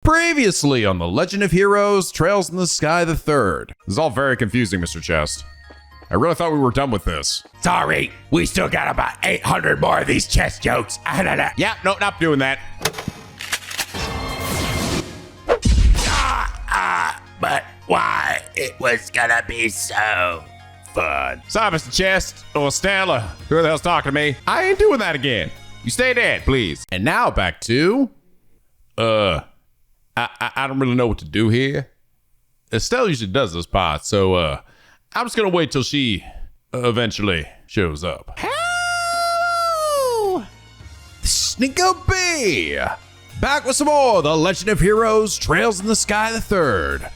Previously on The Legend of Heroes, Trails in the Sky the Third. This is all very confusing, Mr. Chest. I really thought we were done with this. Sorry, we still got about 800 more of these chest jokes. Yeah, no, not doing that. But why it was gonna be so fun. Sorry, Mr. Chest. Or Stanley. Who the hell's talking to me? I ain't doing that again. You stay dead, please. And now back to... I don't really know what to do here. Estelle usually does this part, so I'm just gonna wait till she eventually shows up. Hello! NicoB! Back with some more The Legend of Heroes, Trails in the Sky the Third.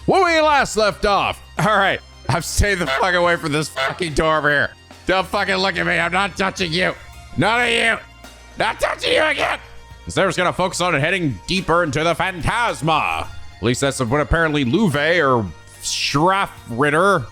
Where we last left off. All right, I've stayed the fuck away from this fucking door over here. Don't fucking look at me, I'm not touching you. None of you. Not touching you again. Instead, we're just gonna focus on heading deeper into the Phantasma. At least that's what apparently Louvet or Schraffritter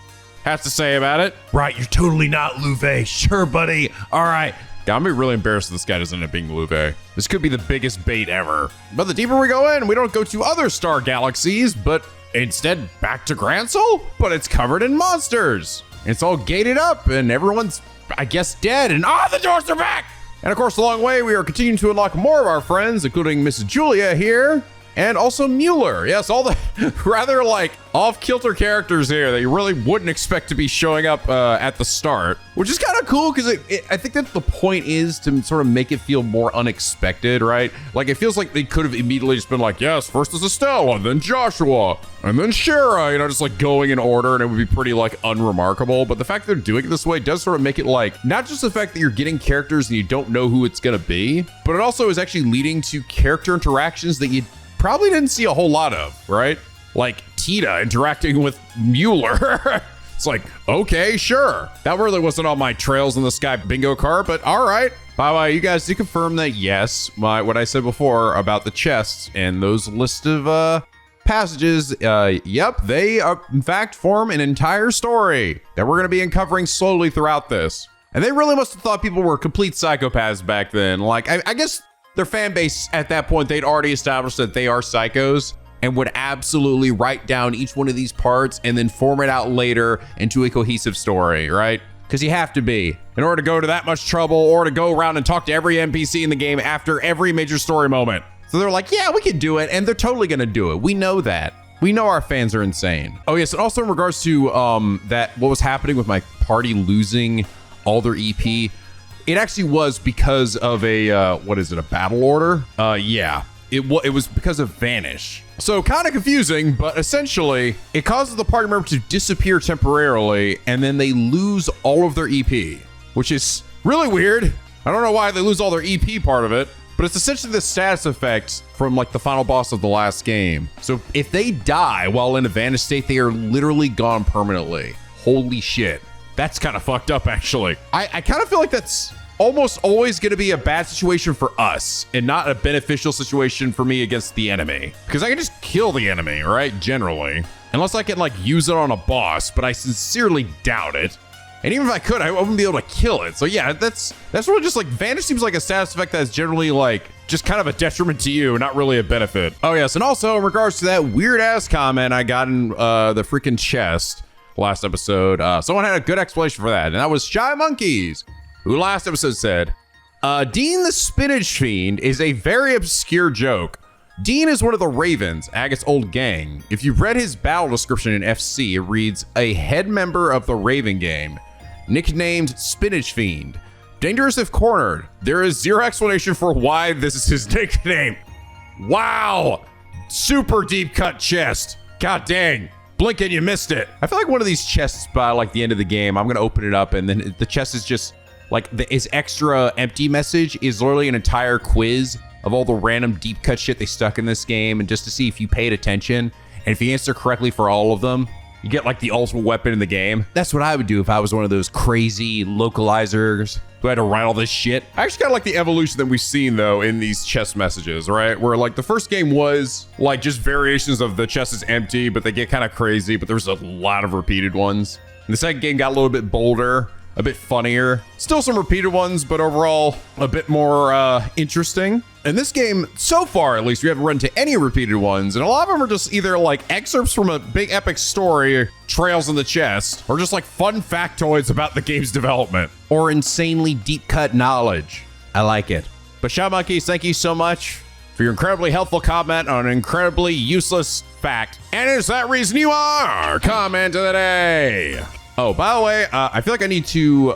has to say about it. Right, you're totally not Louvet. Sure, buddy. All right. God, I'm gonna be really embarrassed if this guy doesn't end up being Louvet. This could be the biggest bait ever. But the deeper we go in, we don't go to other star galaxies, but instead back to Gransel? But it's covered in monsters. It's all gated up and everyone's, I guess, dead. And the doors are back! And of course, along the way, we are continuing to unlock more of our friends, including Miss Julia here, and also Mueller. Yes, all the rather like off-kilter characters here that you really wouldn't expect to be showing up at the start, which is kind of cool because I think that the point is to sort of make it feel more unexpected, right? Like it feels like they could have immediately just been like, yes, first is Estelle, and then Joshua, and then Shara, you know, just like going in order, and it would be pretty like unremarkable. But the fact that they're doing it this way does sort of make it like not just the fact that you're getting characters and you don't know who it's gonna be, but it also is actually leading to character interactions that you probably didn't see a whole lot of, right? Like Tita interacting with Mueller. It's like, okay, sure. That really wasn't on my Trails in the Sky bingo card, but all right. By the way, you guys did confirm that yes, what I said before about the chests and those list of passages, yep, they in fact form an entire story that we're going to be uncovering slowly throughout this. And they really must have thought people were complete psychopaths back then. Like, I guess their fan base at that point, they'd already established that they are psychos and would absolutely write down each one of these parts and then form it out later into a cohesive story, right? Because you have to be in order to go to that much trouble or to go around and talk to every NPC in the game after every major story moment. So they're like, yeah, we can do it. And they're totally going to do it. We know that. We know our fans are insane. Oh, yes. And also in regards to what was happening with my party losing all their EP, it actually was because of a, a battle order? Yeah, it was because of Vanish. So kind of confusing, but essentially it causes the party member to disappear temporarily and then they lose all of their EP, which is really weird. I don't know why they lose all their EP part of it, but it's essentially the status effect from like the final boss of the last game. So if they die while in a Vanish state, they are literally gone permanently. Holy shit. That's kind of fucked up, actually. I kind of feel like that's almost always going to be a bad situation for us and not a beneficial situation for me against the enemy. Because I can just kill the enemy, right? Generally. Unless I can like use it on a boss, but I sincerely doubt it. And even if I could, I wouldn't be able to kill it. So yeah, that's really just like Vanish seems like a status effect that's generally like just kind of a detriment to you, not really a benefit. Oh yes, and also in regards to that weird ass comment I got in the freaking chest last episode, someone had a good explanation for that, and that was Shy Monkeys, who last episode said, Dean the Spinach Fiend is a very obscure joke. Dean is one of the Ravens, Agat's old gang. If you've read his battle description in FC, it reads, a head member of the Raven game, nicknamed Spinach Fiend. Dangerous if cornered. There is zero explanation for why this is his nickname. Wow. Super deep cut chest. God dang. Blink and you missed it. I feel like one of these chests by like the end of the game, I'm gonna open it up and then the chest is just like his extra empty message is literally an entire quiz of all the random deep cut shit they stuck in this game, and just to see if you paid attention and if you answer correctly for all of them, you get like the ultimate weapon in the game. That's what I would do if I was one of those crazy localizers who had to write all this shit. I actually kind of like the evolution that we've seen though in these chest messages, right? Where like the first game was like just variations of the chest is empty, but they get kind of crazy, but there's a lot of repeated ones. And the second game got a little bit bolder. a bit funnier. Still some repeated ones, but overall a bit more interesting. In this game, so far at least, we haven't run into any repeated ones, and a lot of them are just either like excerpts from a big epic story, trails in the chest, or just like fun factoids about the game's development, or insanely deep-cut knowledge. I like it. But Shot Monkeys, thank you so much for your incredibly helpful comment on an incredibly useless fact. And it's that reason you are comment of the day. Oh, by the way, I feel like I need to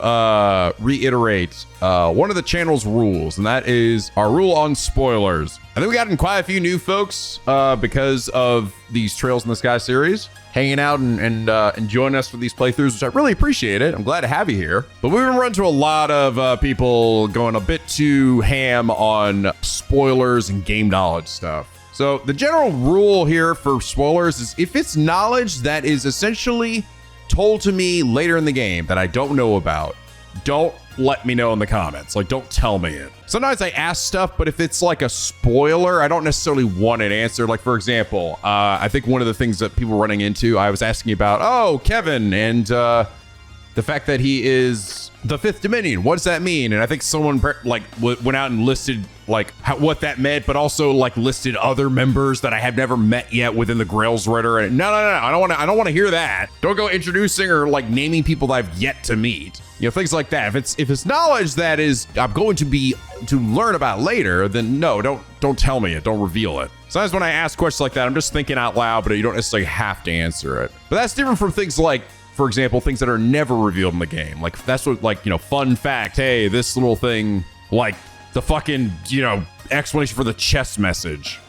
reiterate one of the channel's rules, and that is our rule on spoilers. I think we got in quite a few new folks because of these Trails in the Sky series, hanging out and joining us for these playthroughs, which I really appreciate it. I'm glad to have you here. But we've run into a lot of people going a bit too ham on spoilers and game knowledge stuff. So the general rule here for spoilers is if it's knowledge that is essentially told to me later in the game that I don't know about, don't let me know in the comments. Like, don't tell me it. Sometimes I ask stuff, but if it's like a spoiler, I don't necessarily want it answered. Like, for example, I think one of the things that people were running into, I was asking about, oh, Kevin, and the fact that he is the fifth Dominion. What does that mean? And I think someone like went out and listed like what that meant, but also like listed other members that I have never met yet within the Grails Ritter. And no, I don't want to hear that. Don't go introducing or like naming people that I've yet to meet. You know, things like that. If it's knowledge that is I'm going to learn about later, then no, don't tell me it. Don't reveal it. Sometimes when I ask questions like that, I'm just thinking out loud, but you don't necessarily have to answer it. But that's different from things like, for example, things that are never revealed in the game. Like that's what, like, you know, fun fact. Hey, this little thing, like the fucking, you know, explanation for the chess message.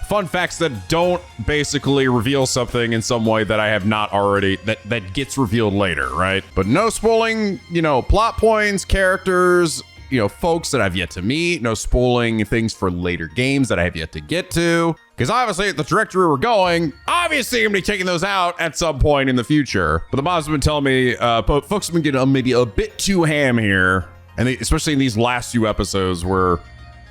Fun facts that don't basically reveal something in some way that I have not already, that gets revealed later, right? But no spoiling, you know, plot points, characters, you know, folks that I've yet to meet. No spoiling things for later games that I have yet to get to. Because obviously, at the trajectory we're going, obviously I'm going to be taking those out at some point in the future. But the mods have been telling me, folks have been getting maybe a bit too ham here. And especially in these last few episodes, we're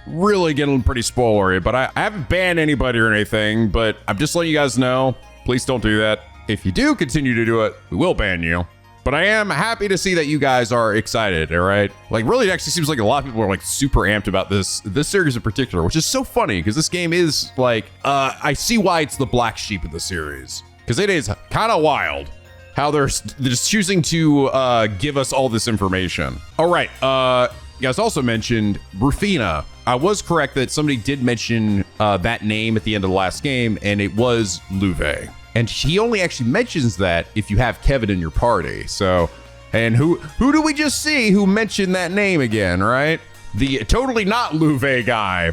really getting pretty spoilery. But I haven't banned anybody or anything, but I'm just letting you guys know, please don't do that. If you do continue to do it, we will ban you. But I am happy to see that you guys are excited, all right? Like, really, it actually seems like a lot of people are, like, super amped about this series in particular, which is so funny, because this game is, like, I see why it's the black sheep of the series. Because it is kind of wild how they're just choosing to give us all this information. All right, you guys also mentioned Rufina. I was correct that somebody did mention that name at the end of the last game, and it was Luve. And he only actually mentions that if you have Kevin in your party. So, and who do we just see who mentioned that name again, right? The totally not Luve guy.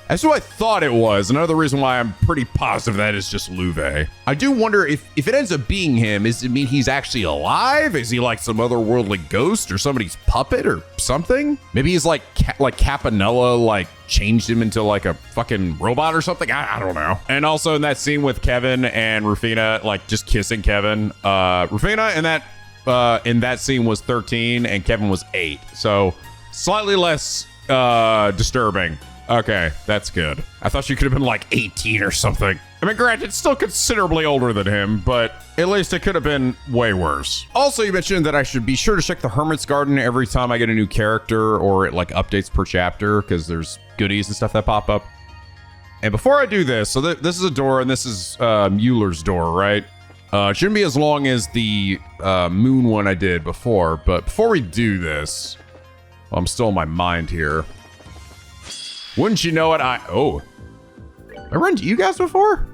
That's who I thought it was. Another reason why I'm pretty positive that is just Luve. I do wonder if it ends up being him, does it mean he's actually alive? Is he like some otherworldly ghost or somebody's puppet or something? Maybe he's like Capanella, like changed him into like a fucking robot or something. I don't know. And also in that scene with Kevin and Rufina, like just kissing Kevin, Rufina in that scene was 13 and Kevin was 8. So slightly less disturbing. Okay, that's good. I thought she could have been like 18 or something. I mean, granted, it's still considerably older than him, but at least it could have been way worse. Also, you mentioned that I should be sure to check the Hermit's Garden every time I get a new character or it like updates per chapter, because there's goodies and stuff that pop up. And before I do this, so this is a door and this is Mueller's door, right? It shouldn't be as long as the moon one I did before, but before we do this, well, I'm still in my mind here. Wouldn't you know it, I run into you guys before?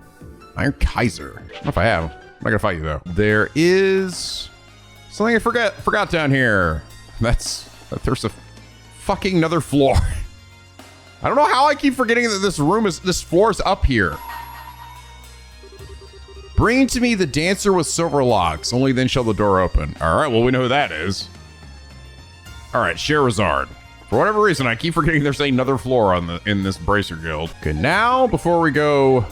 Iron Kaiser. I don't know if I have. I'm not gonna fight you though. There is something I forgot down here. There's a fucking another floor. I don't know how I keep forgetting that this floor is up here. Bring to me the dancer with silver locks. Only then shall the door open. All right, well, we know who that is. All right, Scheherazade. For whatever reason, I keep forgetting there's another floor in this Bracer Guild. Okay, now, before we go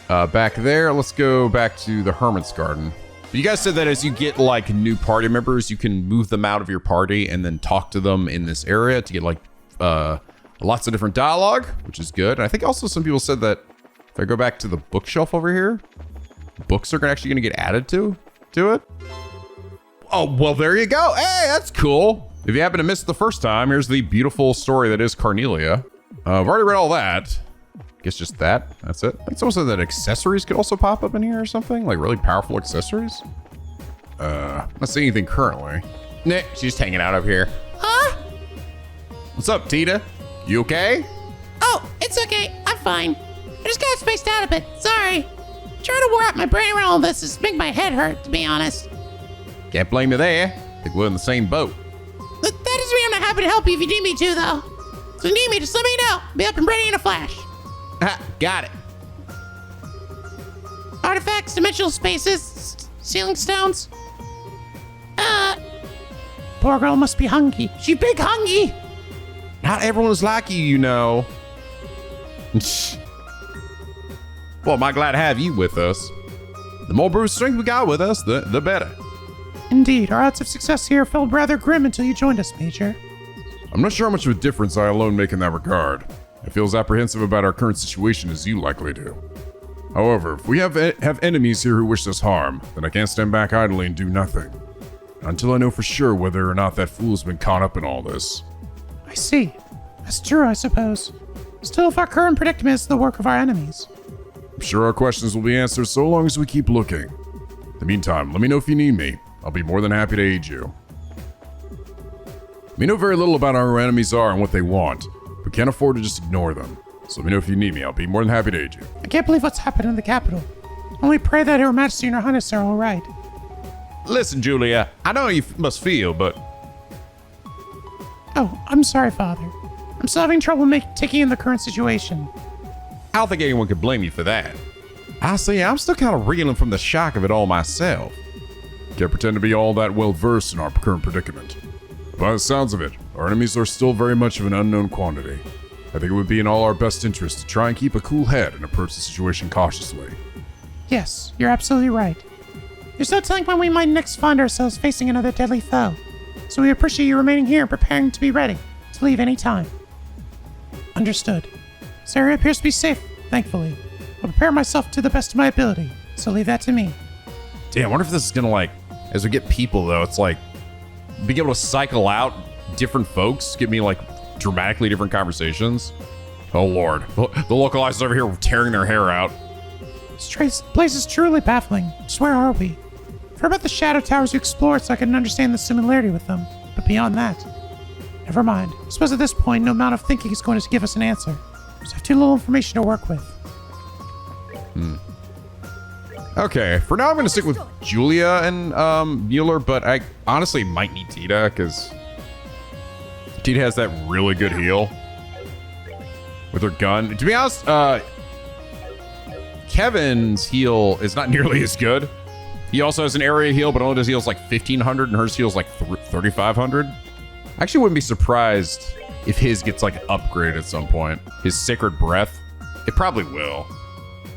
back there, let's go back to the Hermit's Garden. You guys said that as you get, like, new party members, you can move them out of your party and then talk to them in this area to get, like, lots of different dialogue, which is good. And I think also some people said that if I go back to the bookshelf over here, books are actually going to get added to it. Oh, well, there you go. Hey, that's cool. If you happen to miss it the first time, here's the beautiful story that is Carnelia. I've already read all that. Guess just that. That's it. I think someone said that accessories could also pop up in here or something, like really powerful accessories. Not seeing anything currently. Nah, she's just hanging out up here. Huh? What's up, Tita? You okay? Oh, it's okay. I'm fine. I just got spaced out a bit. Sorry. Trying to wrap my brain around all this is making my head hurt, to be honest. Can't blame you there. I think we're in the same boat. That doesn't mean I'm not happy to help you if you need me to, though. So if you need me, just let me know. Be up and ready in a flash. Ha, got it. Artifacts, dimensional spaces, ceiling stones. Poor girl must be hungry. She big hungry. Not everyone is like you, you know. Well, am I glad to have you with us. The more brute strength we got with us, the better. Indeed, our odds of success here felt rather grim until you joined us, Major. I'm not sure how much of a difference I alone make in that regard. I feel as apprehensive about our current situation as you likely do. However, if we have enemies here who wish us harm, then I can't stand back idly and do nothing. Until I know for sure whether or not that fool's been caught up in all this. I see. That's true, I suppose. Still, if our current predicament is the work of our enemies. I'm sure our questions will be answered so long as we keep looking. In the meantime, let me know if you need me. I'll be more than happy to aid you. We know very little about how our enemies are and what they want. We can't afford to just ignore them. So let me know if you need me. I'll be more than happy to aid you. I can't believe what's happened in the capital. Only pray that Her Majesty and Her Highness are all right. Listen, Julia, I know you must feel, but Oh, I'm sorry, Father. I'm still having trouble taking in the current situation. I don't think anyone could blame you for that. I see, I'm still kind of reeling from the shock of it all myself. Can't pretend to be all that well versed in our current predicament. By the sounds of it, our enemies are still very much of an unknown quantity. I think it would be in all our best interest to try and keep a cool head and approach the situation cautiously. Yes, you're absolutely right. There's no telling when we might next find ourselves facing another deadly foe. So we appreciate you remaining here and preparing to be ready to leave any time. Understood. This area appears to be safe, thankfully. I'll prepare myself to the best of my ability, so leave that to me. Damn, I wonder if this is gonna, like, as we get people though, it's like being able to cycle out different folks, give me like dramatically different conversations. Oh lord, the localizers over here tearing their hair out. This place is truly baffling. Just where are we? I've heard about the shadow towers you explored so I can understand the similarity with them, but beyond that, never mind. I suppose at this point, no amount of thinking is going to give us an answer. Just have too little information to work with. Okay, for now I'm gonna stick with Julia and Mueller, but I honestly might need Tita because Tita has that really good heal with her gun. To be honest, Kevin's heal is not nearly as good. He also has an area heal, but only does heals like 1,500, and hers heals like 3,500. I actually wouldn't be surprised if his gets like upgraded at some point. His Sacred Breath, it probably will.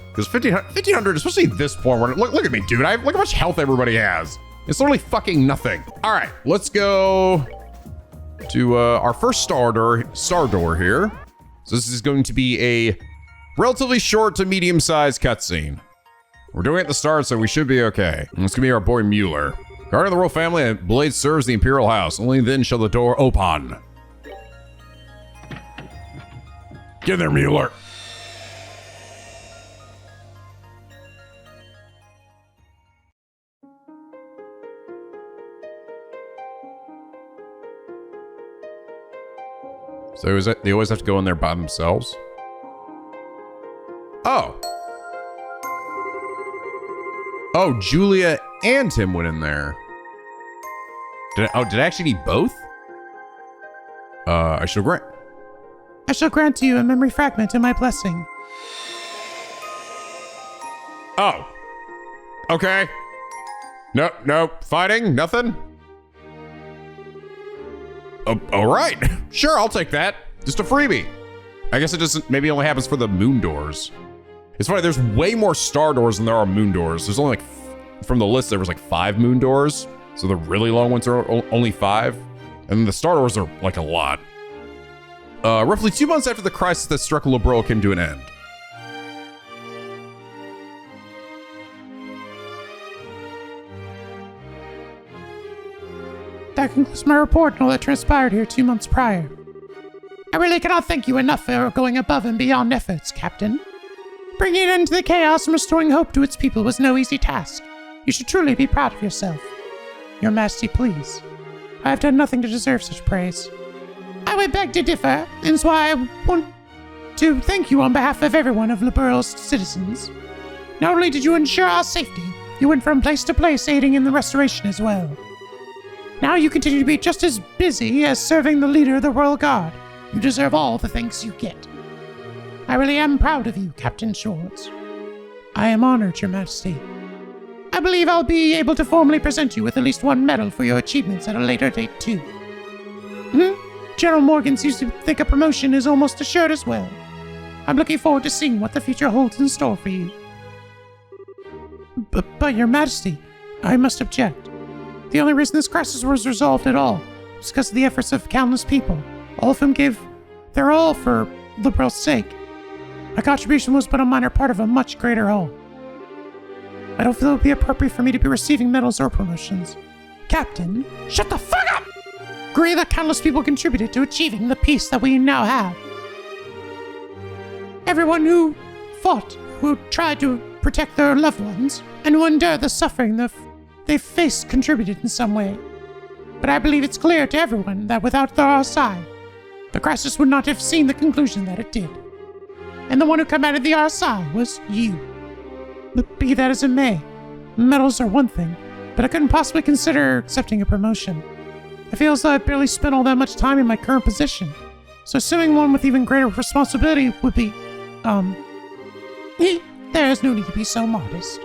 Because 1,500, especially at this point, where, look at me, dude. Look how much health everybody has. It's literally fucking nothing. All right, let's go to our first star door here. So this is going to be a relatively short to medium-sized cutscene. We're doing it at the start, so we should be okay. And it's gonna be our boy Mueller. Guard of the royal family, and blade serves the imperial house. Only then shall the door open. Get in there, Mueller. So they always have to go in there by themselves? Oh. Oh, Julia and him went in there. Did I actually need both? I shall grant. I shall grant to you a memory fragment and my blessing. Oh. Okay. No, fighting, nothing? All right. Sure, I'll take that. Just a freebie. I guess it doesn't, maybe only happens for the moon doors. It's funny, there's way more star doors than there are moon doors. There's only like, from the list, there was like 5 moon doors. So the really long ones are only 5. And then the star doors are like a lot. Roughly 2 months after the crisis that struck Lebro came to an end. That concludes my report and all that transpired here 2 months prior. I really cannot thank you enough for going above and beyond efforts, Captain. Bringing an end to the chaos and restoring hope to its people was no easy task. You should truly be proud of yourself. Your Majesty, please. I have done nothing to deserve such praise. I would beg to differ, and is why I want to thank you on behalf of everyone of Liberal's citizens. Not only did you ensure our safety, you went from place to place aiding in the restoration as well. Now you continue to be just as busy as serving the leader of the Royal Guard. You deserve all the thanks you get. I really am proud of you, Captain Schwartz. I am honored, Your Majesty. I believe I'll be able to formally present you with at least one medal for your achievements at a later date, too. General Morgan seems to think a promotion is almost assured as well. I'm looking forward to seeing what the future holds in store for you. But Your Majesty, I must object. The only reason this crisis was resolved at all was because of the efforts of countless people, all of whom gave their all for Liberal's sake. My contribution was but a minor part of a much greater whole. I don't feel it would be appropriate for me to be receiving medals or promotions. Captain, shut the fuck up! Agree that countless people contributed to achieving the peace that we now have. Everyone who fought, who tried to protect their loved ones, and who endured the suffering they faced contributed in some way. But I believe it's clear to everyone that without our side, the crisis would not have seen the conclusion that it did. And the one who commanded the RSI was you. But be that as it may, medals are one thing, but I couldn't possibly consider accepting a promotion. I feel as though I've barely spent all that much time in my current position, so assuming one with even greater responsibility would be, there is no need to be so modest.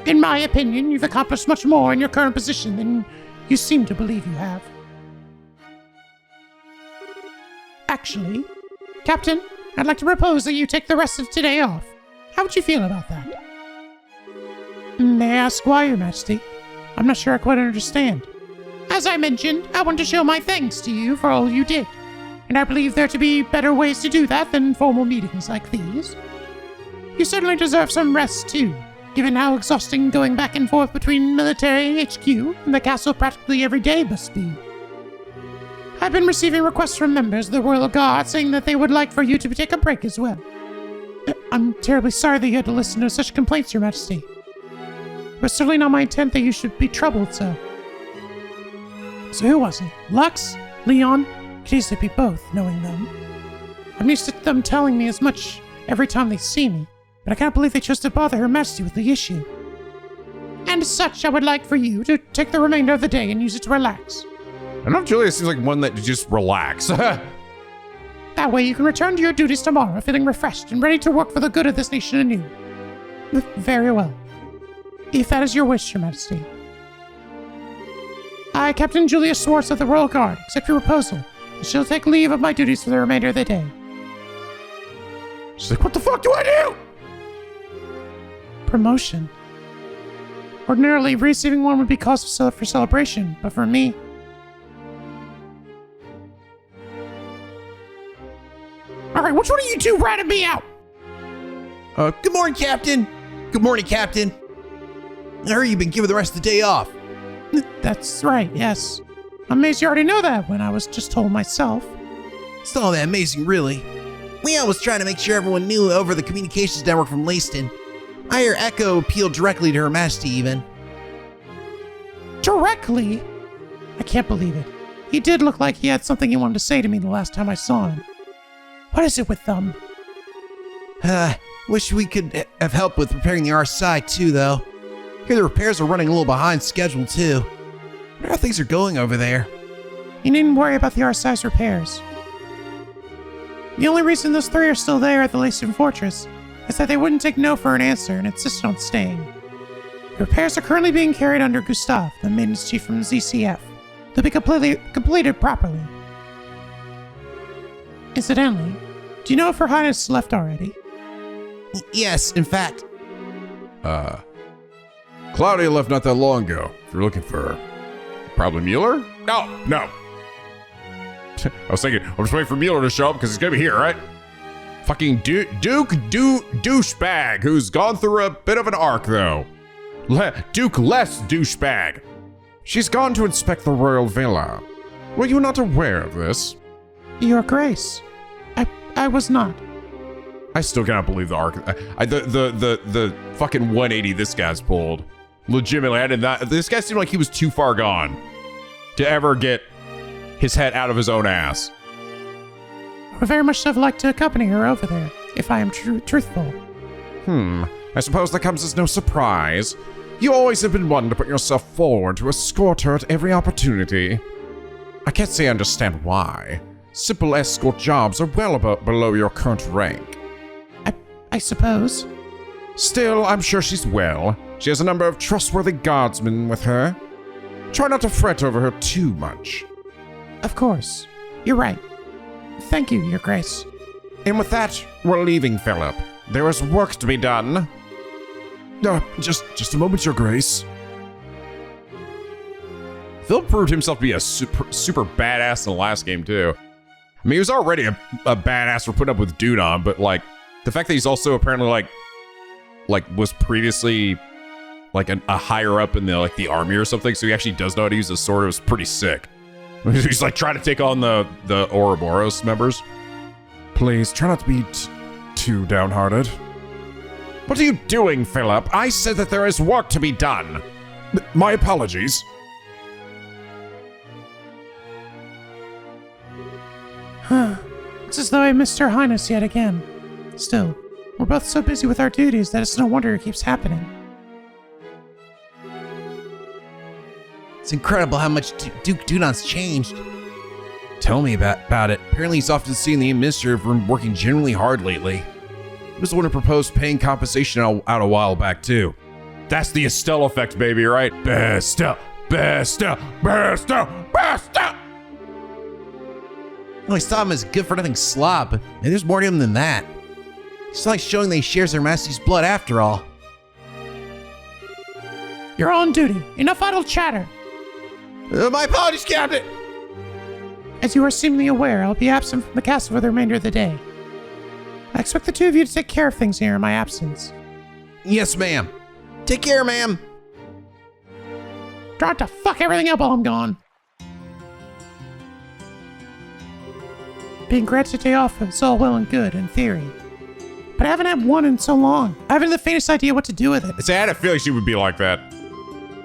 In my opinion, you've accomplished much more in your current position than you seem to believe you have. Actually, Captain, I'd like to propose that you take the rest of today off. How would you feel about that? May I ask why, Your Majesty? I'm not sure I quite understand. As I mentioned, I want to show my thanks to you for all you did, and I believe there to be better ways to do that than formal meetings like these. You certainly deserve some rest, too, given how exhausting going back and forth between military HQ and the castle practically every day must be. I've been receiving requests from members of the Royal Guard saying that they would like for you to take a break as well. I'm terribly sorry that you had to listen to such complaints, Your Majesty. It was certainly not my intent that you should be troubled, so who was it? Lux? Leon? Could easily be both, knowing them. I'm used to them telling me as much every time they see me, but I can't believe they chose to bother Her Majesty with the issue. And as such, I would like for you to take the remainder of the day and use it to relax. I don't know if Julia seems like one that just relax. That way you can return to your duties tomorrow feeling refreshed and ready to work for the good of this nation anew. Very well. If that is your wish, Your Majesty. I, Captain Julia Schwartz of the Royal Guard, accept your proposal, and shall take leave of my duties for the remainder of the day. She's like, what the fuck do I do? Promotion. Ordinarily, receiving one would be cause for celebration, but for me... Alright, which one of you two ratted me out? Good morning, Captain. Good morning, Captain. I heard you've been given the rest of the day off. That's right, yes. I'm amazed you already know that when I was just told myself. It's not all that amazing, really. Leon was trying to make sure everyone knew over the communications network from Leyston. I hear Echo appealed directly to Her Majesty, even. Directly? I can't believe it. He did look like he had something he wanted to say to me the last time I saw him. What is it with them? Wish we could have helped with repairing the RSI, too, though. Here the repairs are running a little behind schedule, too. Wonder how things are going over there. You needn't worry about the RSI's repairs. The only reason those three are still there at the Leyston Fortress is that they wouldn't take no for an answer and insisted on staying. The repairs are currently being carried under Gustav, the maintenance chief from ZCF. They'll be completed properly. Incidentally, do you know if Her Highness left already? Yes, in fact. Claudia left not that long ago, if you're looking for her. Probably Mueller? No. I was thinking, I'm just waiting for Mueller to show up because he's gonna be here, right? Fucking Duke douchebag, who's gone through a bit of an arc, though. Duke less douchebag. She's gone to inspect the royal villa. Were you not aware of this? Your Grace. I was not. I still cannot believe the arc. The fucking 180 this guy's pulled. Legitimately, I did not. This guy seemed like he was too far gone to ever get his head out of his own ass. I would very much have liked to accompany her over there, if I am truthful. I suppose that comes as no surprise. You always have been one to put yourself forward to escort her at every opportunity. I can't say I understand why. Simple escort jobs are well below your current rank. I suppose. Still, I'm sure she's well. She has a number of trustworthy guardsmen with her. Try not to fret over her too much. Of course. You're right. Thank you, Your Grace. And with that, we're leaving, Philip. There is work to be done. Just a moment, Your Grace. Phil proved himself to be a super badass in the last game, too. I mean, he was already a badass for putting up with Dunon, but, like, the fact that he's also apparently, like was previously, like, a higher up in the army or something, so he actually does know how to use his sword. It was pretty sick. He's, like, trying to take on the Ouroboros members. Please, try not to be too downhearted. What are you doing, Philip? I said that there is work to be done. My apologies. It's as though I missed Her Highness yet again. Still, we're both so busy with our duties that it's no wonder it keeps happening. It's incredible how much Duke Dunon's changed. Tell me about it. Apparently he's often seen the administrator from working generally hard lately. He was the one who proposed paying compensation out a while back, too. That's the Estelle effect, baby, right? Besta. I always saw him as a good-for-nothing slob, but maybe there's more to him than that. It's like showing that he shares Her Majesty's blood after all. You're on duty. Enough idle chatter. My apologies, Captain! As you are seemingly aware, I'll be absent from the castle for the remainder of the day. I expect the two of you to take care of things here in my absence. Yes, ma'am. Take care, ma'am. Try to fuck everything up while I'm gone. Being granted a day off is all well and good in theory, but I haven't had one in so long. I haven't the faintest idea what to do with it. I had a feeling she would be like that.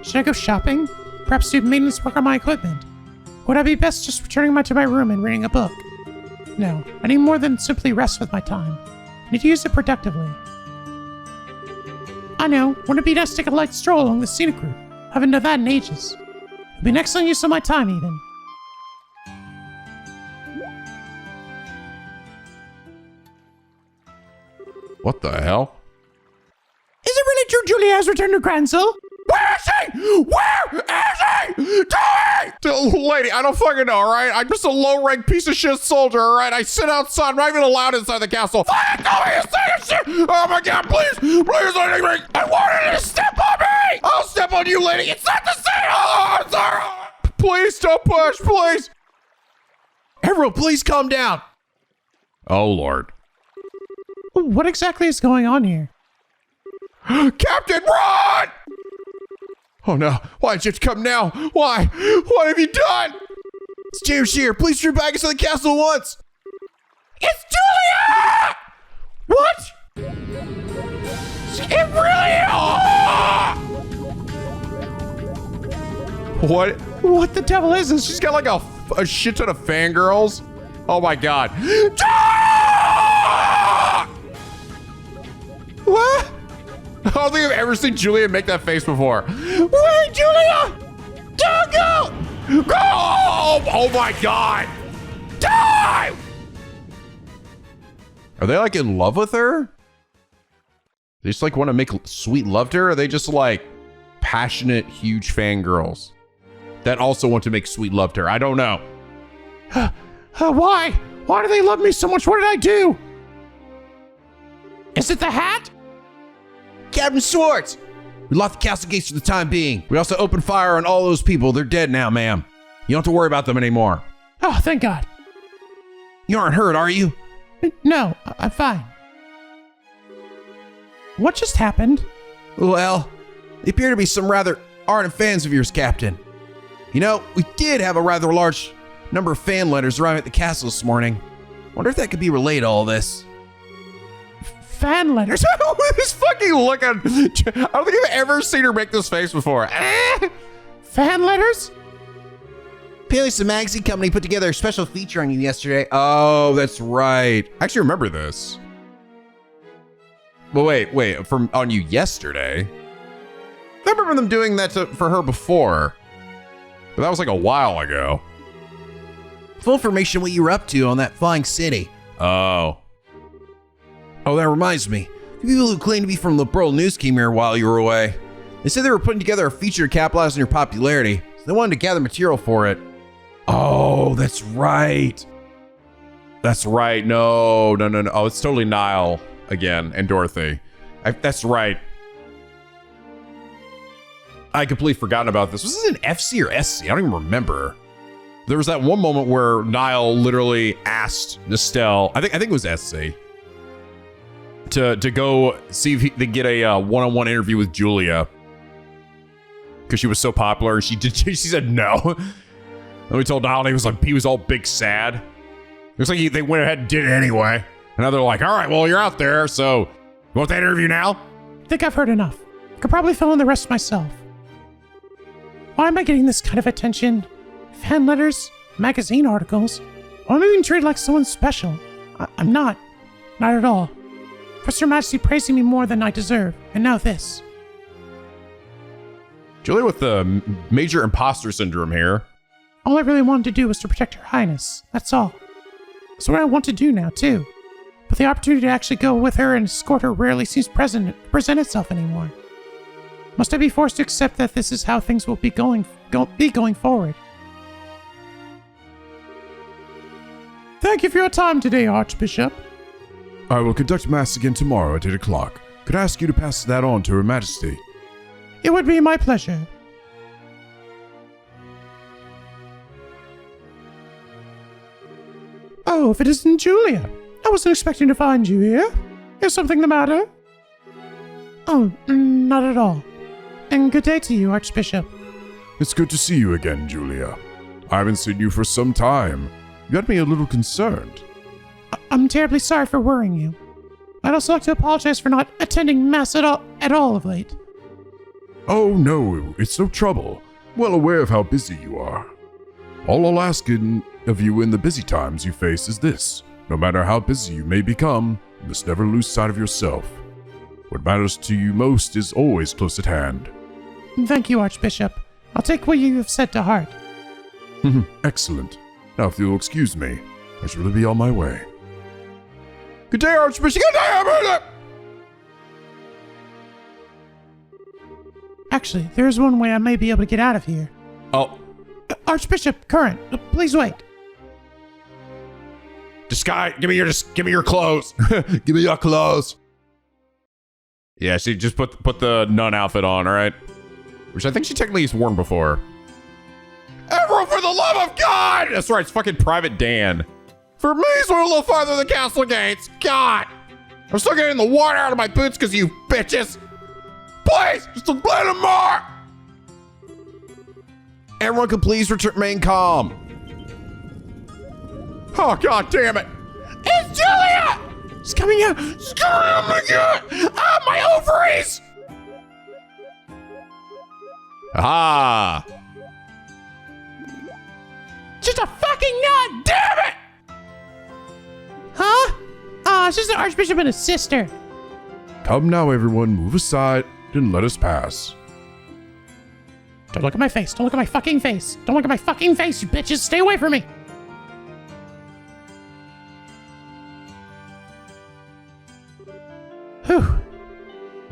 Should I go shopping? Perhaps do maintenance work on my equipment? Would I be best just returning to my room and reading a book? No, I need more than simply rest with my time. I need to use it productively. I know, wouldn't it be nice to take a light stroll along the scenic route? I haven't done that in ages. It'd be an excellent use of my time, even. What the hell? Is it really true Julia has returned to Gransel? Where is he? Where is he? Tell me! Lady, I don't fucking know, alright? I'm just a low-rank piece of shit soldier, alright? I sit outside, I'm not even allowed inside the castle. Fucking tell me you're saying shit! Oh my god, please! Please let me! I wanted you to step on me! I'll step on you, lady! It's not the same! Oh, I'm sorry! Please don't push, please! Everyone, please calm down. Oh, Lord. What exactly is going on here? Captain, run! Oh no, why did you come now? Why? What have you done? It's James here. Please return back into the castle at once. It's Julia! What? It really? What the devil is this? She's got like a shit ton of fangirls. Oh my god. What? I don't think I've ever seen Julia make that face before. Wait, Julia! Don't go! Go! Oh my god! Die! Are they like in love with her? They just like want to make sweet love to her? Or are they just like passionate, huge fangirls that also want to make sweet love to her? I don't know. Why? Why do they love me so much? What did I do? Is it the hat? Captain Schwartz! We locked the castle gates for the time being. We also opened fire on all those people. They're dead now, ma'am. You don't have to worry about them anymore. Oh, thank God. You aren't hurt, are you? No, I'm fine. What just happened? Well, they appear to be some rather ardent fans of yours, Captain. You know, we did have a rather large number of fan letters arrive at the castle this morning. Wonder if that could be relayed to all this. Fan letters? This fucking look at. I don't think I've ever seen her make this face before. Fan letters? Apparently some magazine company put together a special feature on you yesterday. Oh, that's right. I actually remember this. But wait, from on you yesterday? I remember them doing that for her before. But that was like a while ago. Full information what you were up to on that flying city. Oh. Oh, that reminds me. The people who claim to be from the World News came here while you were away. They said they were putting together a feature to capitalize on your popularity, so they wanted to gather material for it. Oh, that's right. That's right. No. Oh, it's totally Niall again and Dorothy. That's right. I completely forgotten about this. Was this an FC or SC? I don't even remember. There was that one moment where Niall literally asked Nestel, I think it was SC, to go see if they could get a one-on-one interview with Julia because she was so popular. She said no. And we told Niall, and he was all big sad. Looks like they went ahead and did it anyway. And now they're like, all right, well, you're out there, so you want that interview now? I think I've heard enough. I could probably fill in the rest myself. Why am I getting this kind of attention? Fan letters? Magazine articles? Why am I being treated like someone special? I'm not. Not at all. First, Her Majesty praising me more than I deserve, and now this. Julia with the major imposter syndrome here. All I really wanted to do was to protect Her Highness. That's all. That's what I want to do now, too. But the opportunity to actually go with her and escort her rarely seems present itself anymore. Must I be forced to accept that this is how things will be going forward? Thank you for your time today, Archbishop. I will conduct Mass again tomorrow at 8 o'clock. Could I ask you to pass that on to Her Majesty? It would be my pleasure. Oh, if it isn't Julia. I wasn't expecting to find you here. Is something the matter? Oh, not at all. And good day to you, Archbishop. It's good to see you again, Julia. I haven't seen you for some time. You got me a little concerned. I'm terribly sorry for worrying you. I'd also like to apologize for not attending Mass at all of late. Oh no, it's no trouble. Well aware of how busy you are. All I'll ask of you in the busy times you face is this. No matter how busy you may become, you must never lose sight of yourself. What matters to you most is always close at hand. Thank you, Archbishop. I'll take what you have said to heart. Excellent. Now, if you'll excuse me, I should really be on my way. Good day, Archbishop. Good day, Archbishop. Actually, there's one way I may be able to get out of here. Oh. Archbishop Current, please wait. Disguise. Give me your clothes. Give me your clothes. Yeah, she just put the nun outfit on, all right? Which I think she technically has worn before. Everyone, for the love of God! That's right, it's fucking Private Dan. For me, it's a little farther than castle gates. God! I'm still getting the water out of my boots because you bitches. Please, just a little more. Everyone can please remain calm. Oh, God damn it. It's Julia! It's coming out. Oh my God! Ah, my ovaries! Ah! Just a fucking nun! Damn it! Huh? Oh, it's just an Archbishop and his sister. Come now, everyone, move aside and let us pass. Don't look at my face. Don't look at my fucking face. Don't look at my fucking face, you bitches. Stay away from me. Whew.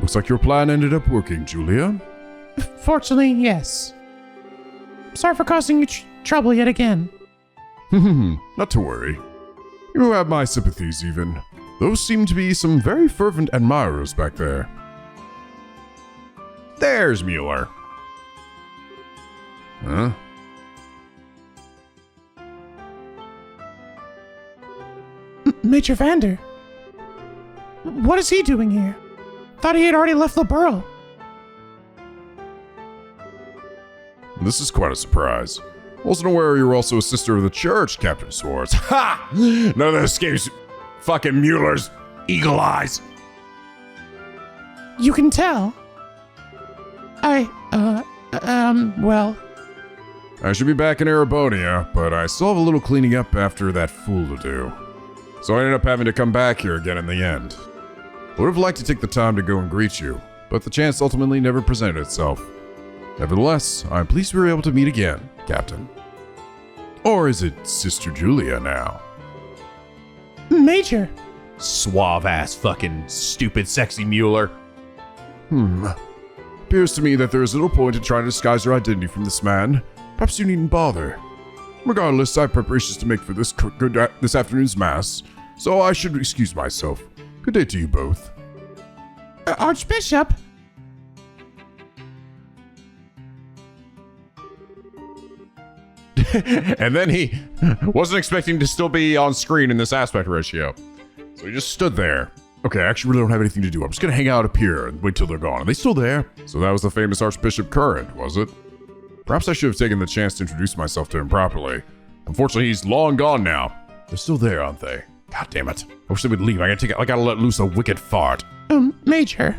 Looks like your plan ended up working, Julia. Fortunately, yes. Sorry for causing you trouble yet again. Not to worry. You have my sympathies even. Those seem to be some very fervent admirers back there. There's Mueller. Huh? Major Vander? What is he doing here? Thought he had already left the borough. This is quite a surprise. Wasn't aware you were also a sister of the church, Captain Swartz. Ha! None of that escapes fucking Mueller's eagle eyes. You can tell. Well, I should be back in Erebonia, but I still have a little cleaning up after that fool to do. So I ended up having to come back here again in the end. I would have liked to take the time to go and greet you, but the chance ultimately never presented itself. Nevertheless, I'm pleased we were able to meet again, Captain. Or is it Sister Julia now? Major. Suave ass fucking stupid sexy Mueller. Appears to me that there is little point in trying to disguise your identity from this man. Perhaps you needn't bother. Regardless, I have preparations to make for this afternoon's mass, so I should excuse myself. Good day to you both. Archbishop? And then he wasn't expecting to still be on screen in this aspect ratio. So he just stood there. Okay, I actually really don't have anything to do. I'm just gonna hang out up here and wait till they're gone. Are they still there? So that was the famous Archbishop Current, was it? Perhaps I should have taken the chance to introduce myself to him properly. Unfortunately, he's long gone now. They're still there, aren't they? God damn it. I wish they would leave. I gotta let loose a wicked fart. Major.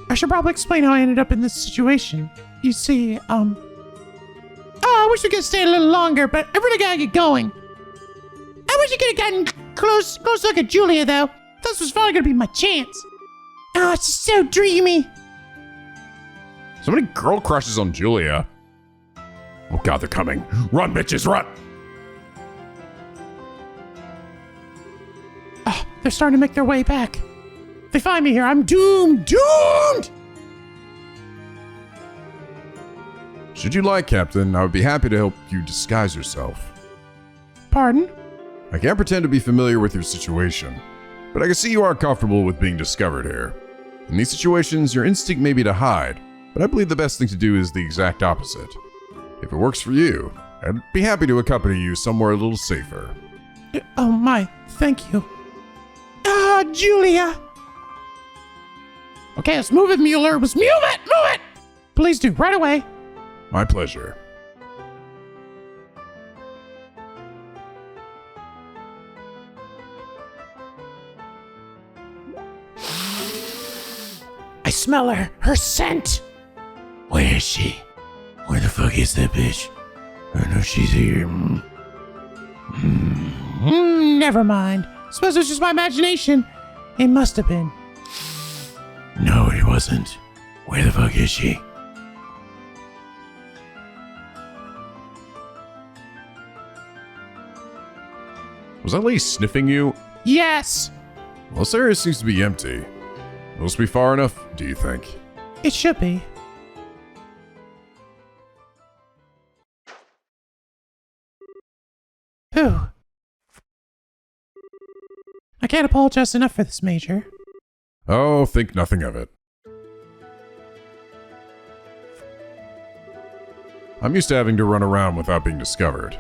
I should probably explain how I ended up in this situation. You see, I wish we could stay a little longer, but I really gotta get going. I wish you could have gotten close look at Julia, though. This was finally gonna be my chance. Oh, it's just so dreamy. So many girl crushes on Julia. Oh god, they're coming. Run, bitches, run! Oh, they're starting to make their way back. If they find me here, I'm doomed! Should you like, Captain, I would be happy to help you disguise yourself. Pardon? I can't pretend to be familiar with your situation, but I can see you aren't comfortable with being discovered here. In these situations, your instinct may be to hide, but I believe the best thing to do is the exact opposite. If it works for you, I'd be happy to accompany you somewhere a little safer. Oh my, thank you. Ah, Julia! Okay, let's move it, Mueller. Move it! Please do, right away. My pleasure. I smell her scent. Where is she? Where the fuck is that bitch? I know she's here. Never mind. Suppose it was just my imagination. It must have been. No, it wasn't. Where the fuck is she? Was that lady sniffing you? Yes! Well, this area seems to be empty. Will this be far enough, do you think? It should be. Whew. I can't apologize enough for this, Major. Oh, think nothing of it. I'm used to having to run around without being discovered.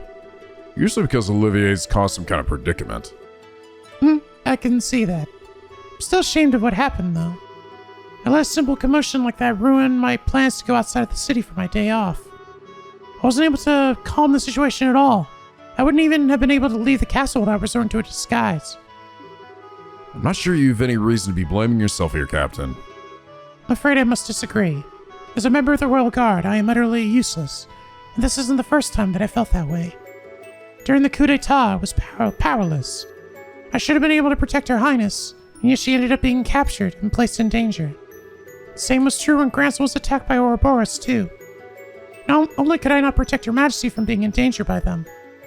Usually because Olivier's caused some kind of predicament. I can see that. I'm still ashamed of what happened, though. A less simple commotion like that ruined my plans to go outside of the city for my day off. I wasn't able to calm the situation at all. I wouldn't even have been able to leave the castle without resorting to a disguise. I'm not sure you've any reason to be blaming yourself here, Captain. I'm afraid I must disagree. As a member of the Royal Guard, I am utterly useless, and this isn't the first time that I felt that way. During the coup d'etat, I was powerless. I should have been able to protect Her Highness, and yet she ended up being captured and placed in danger. The same was true when Grancel was attacked by Ouroboros, too. Not only could I not protect Her Majesty from being in danger by them,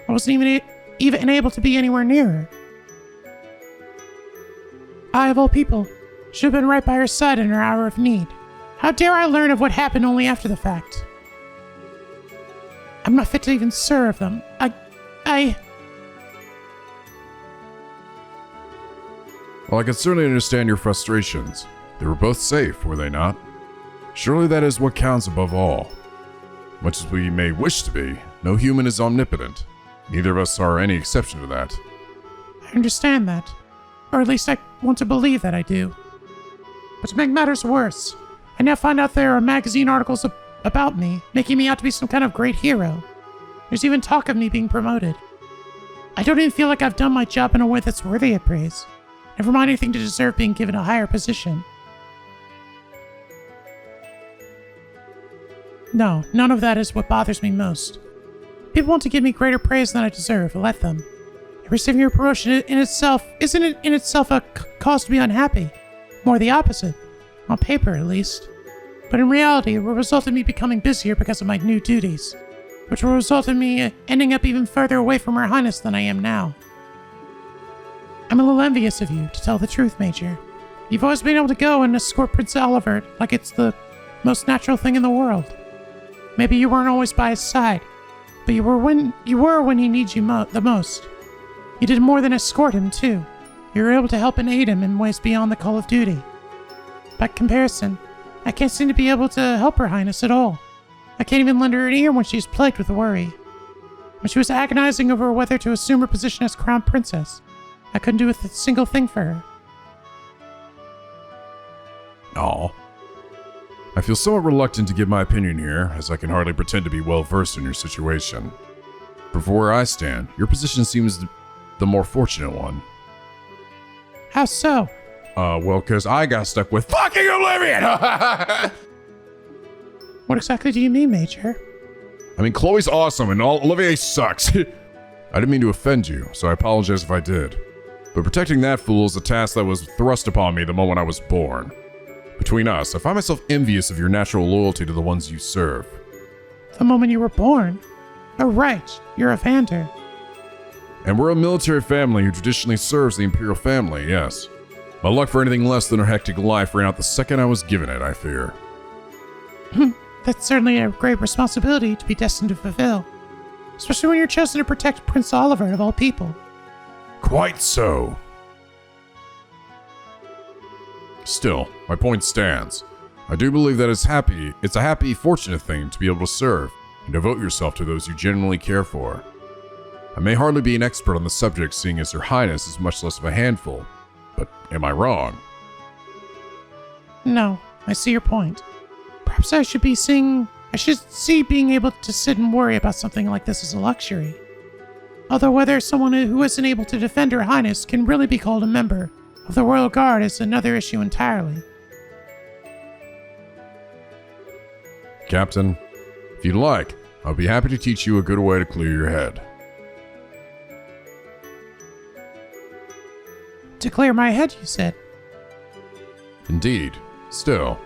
I wasn't even able to be anywhere near her. I, of all people, should have been right by her side in her hour of need. How dare I learn of what happened only after the fact? I'm not fit to even serve them. Well, I can certainly understand your frustrations. They were both safe, were they not? Surely that is what counts above all. Much as we may wish to be, no human is omnipotent. Neither of us are any exception to that. I understand that. Or at least I want to believe that I do. But to make matters worse, I now find out there are magazine articles about me, making me out to be some kind of great hero. There's even talk of me being promoted. I don't even feel like I've done my job in a way that's worthy of praise. Never mind anything to deserve being given a higher position. No, none of that is what bothers me most. People want to give me greater praise than I deserve. Let them. Receiving a promotion in itself isn't it in itself a cause to be unhappy. More the opposite. On paper, at least. But in reality, it will result in me becoming busier because of my new duties, which will result in me ending up even further away from Her Highness than I am now. I'm a little envious of you, to tell the truth, Major. You've always been able to go and escort Prince Oliver like it's the most natural thing in the world. Maybe you weren't always by his side, but you were when he needs you the most. You did more than escort him, too. You were able to help and aid him in ways beyond the call of duty. By comparison, I can't seem to be able to help Her Highness at all. I can't even lend her an ear when she's plagued with worry. When she was agonizing over whether to assume her position as Crown Princess, I couldn't do a single thing for her. Aw. I feel somewhat reluctant to give my opinion here, as I can hardly pretend to be well versed in your situation. But for where I stand, your position seems the more fortunate one. How so? Well, because I got stuck with fucking Oblivion! What exactly do you mean, Major? I mean, Chloe's awesome and Olivier sucks. I didn't mean to offend you, so I apologize if I did. But protecting that fool is a task that was thrust upon me the moment I was born. Between us, I find myself envious of your natural loyalty to the ones you serve. The moment you were born? Oh, right. You're a Vander. And we're a military family who traditionally serves the Imperial family, yes. My luck for anything less than a hectic life ran out the second I was given it, I fear. That's certainly a great responsibility to be destined to fulfill. Especially when you're chosen to protect Prince Oliver of all people. Quite so. Still, my point stands. I do believe that it's a happy, fortunate thing to be able to serve and devote yourself to those you genuinely care for. I may hardly be an expert on the subject, seeing as Her Highness is much less of a handful, but am I wrong? No, I see your point. Perhaps I should see being able to sit and worry about something like this as a luxury. Although whether someone who isn't able to defend Her Highness can really be called a member of the Royal Guard is another issue entirely. Captain, if you'd like, I'll be happy to teach you a good way to clear your head. To clear my head, you said? Indeed. Still,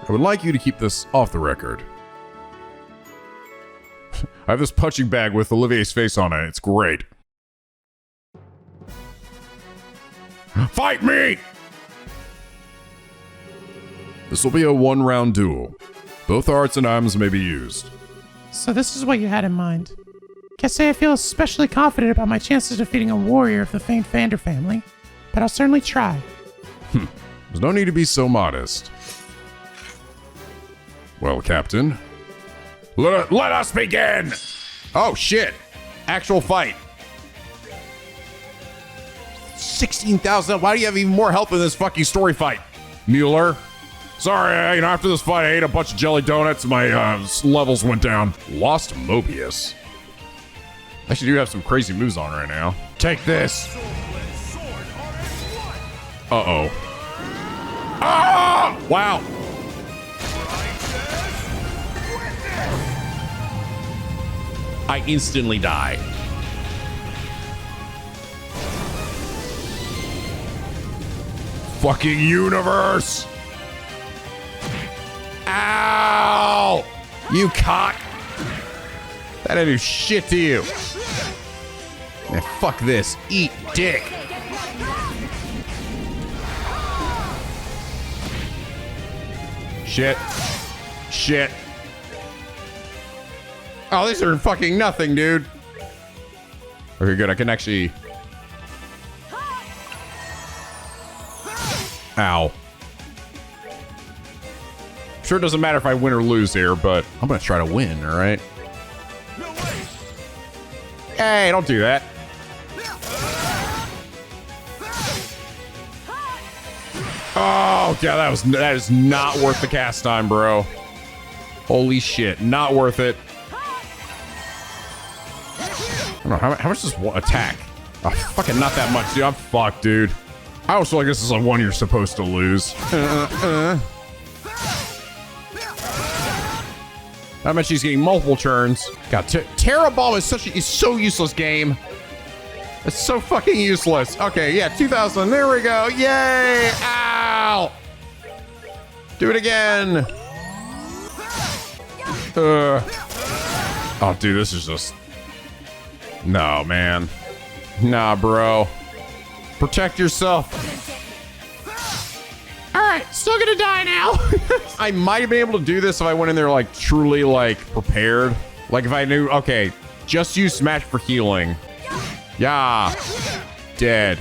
I would like you to keep this off the record. I have this punching bag with Olivier's face on it. It's great. Fight me! This will be a one-round duel. Both arts and items may be used. So this is what you had in mind. Can't say I feel especially confident about my chances of defeating a warrior of the famed Vander family, but I'll certainly try. There's no need to be so modest. Well, Captain, let us begin! Oh, shit. Actual fight. 16,000. Why do you have even more help in this fucking story fight? Mueller? Sorry, after this fight, I ate a bunch of jelly donuts and my levels went down. Lost Mobius. Actually, do have some crazy moves on right now. Take this. Uh-oh. Ah! Wow. I instantly die. Fucking universe! Ow! You cock! That didn't do shit to you. Man, fuck this. Eat dick. Shit. Shit. Oh, these are fucking nothing, dude. Okay, good. I can actually... Ow. Sure, it doesn't matter if I win or lose here, but I'm gonna try to win, alright? Hey, don't do that. Oh, yeah, that is not worth the cast time, bro. Holy shit, not worth it. I don't know, how much does one attack? Oh, fucking not that much, dude. I'm fucked, dude. I also feel like this is a one you're supposed to lose. I bet she's getting multiple turns. God, Terra Bomb is so useless game. It's so fucking useless. Okay, yeah, 2000. There we go. Yay! Ow! Do it again. Oh, dude, this is just... No, man. Nah, bro. Protect yourself. Alright, still gonna die now. I might have been able to do this if I went in there, like, truly, like, prepared. Like, if I knew, okay, just use Smash for healing. Yeah. Dead.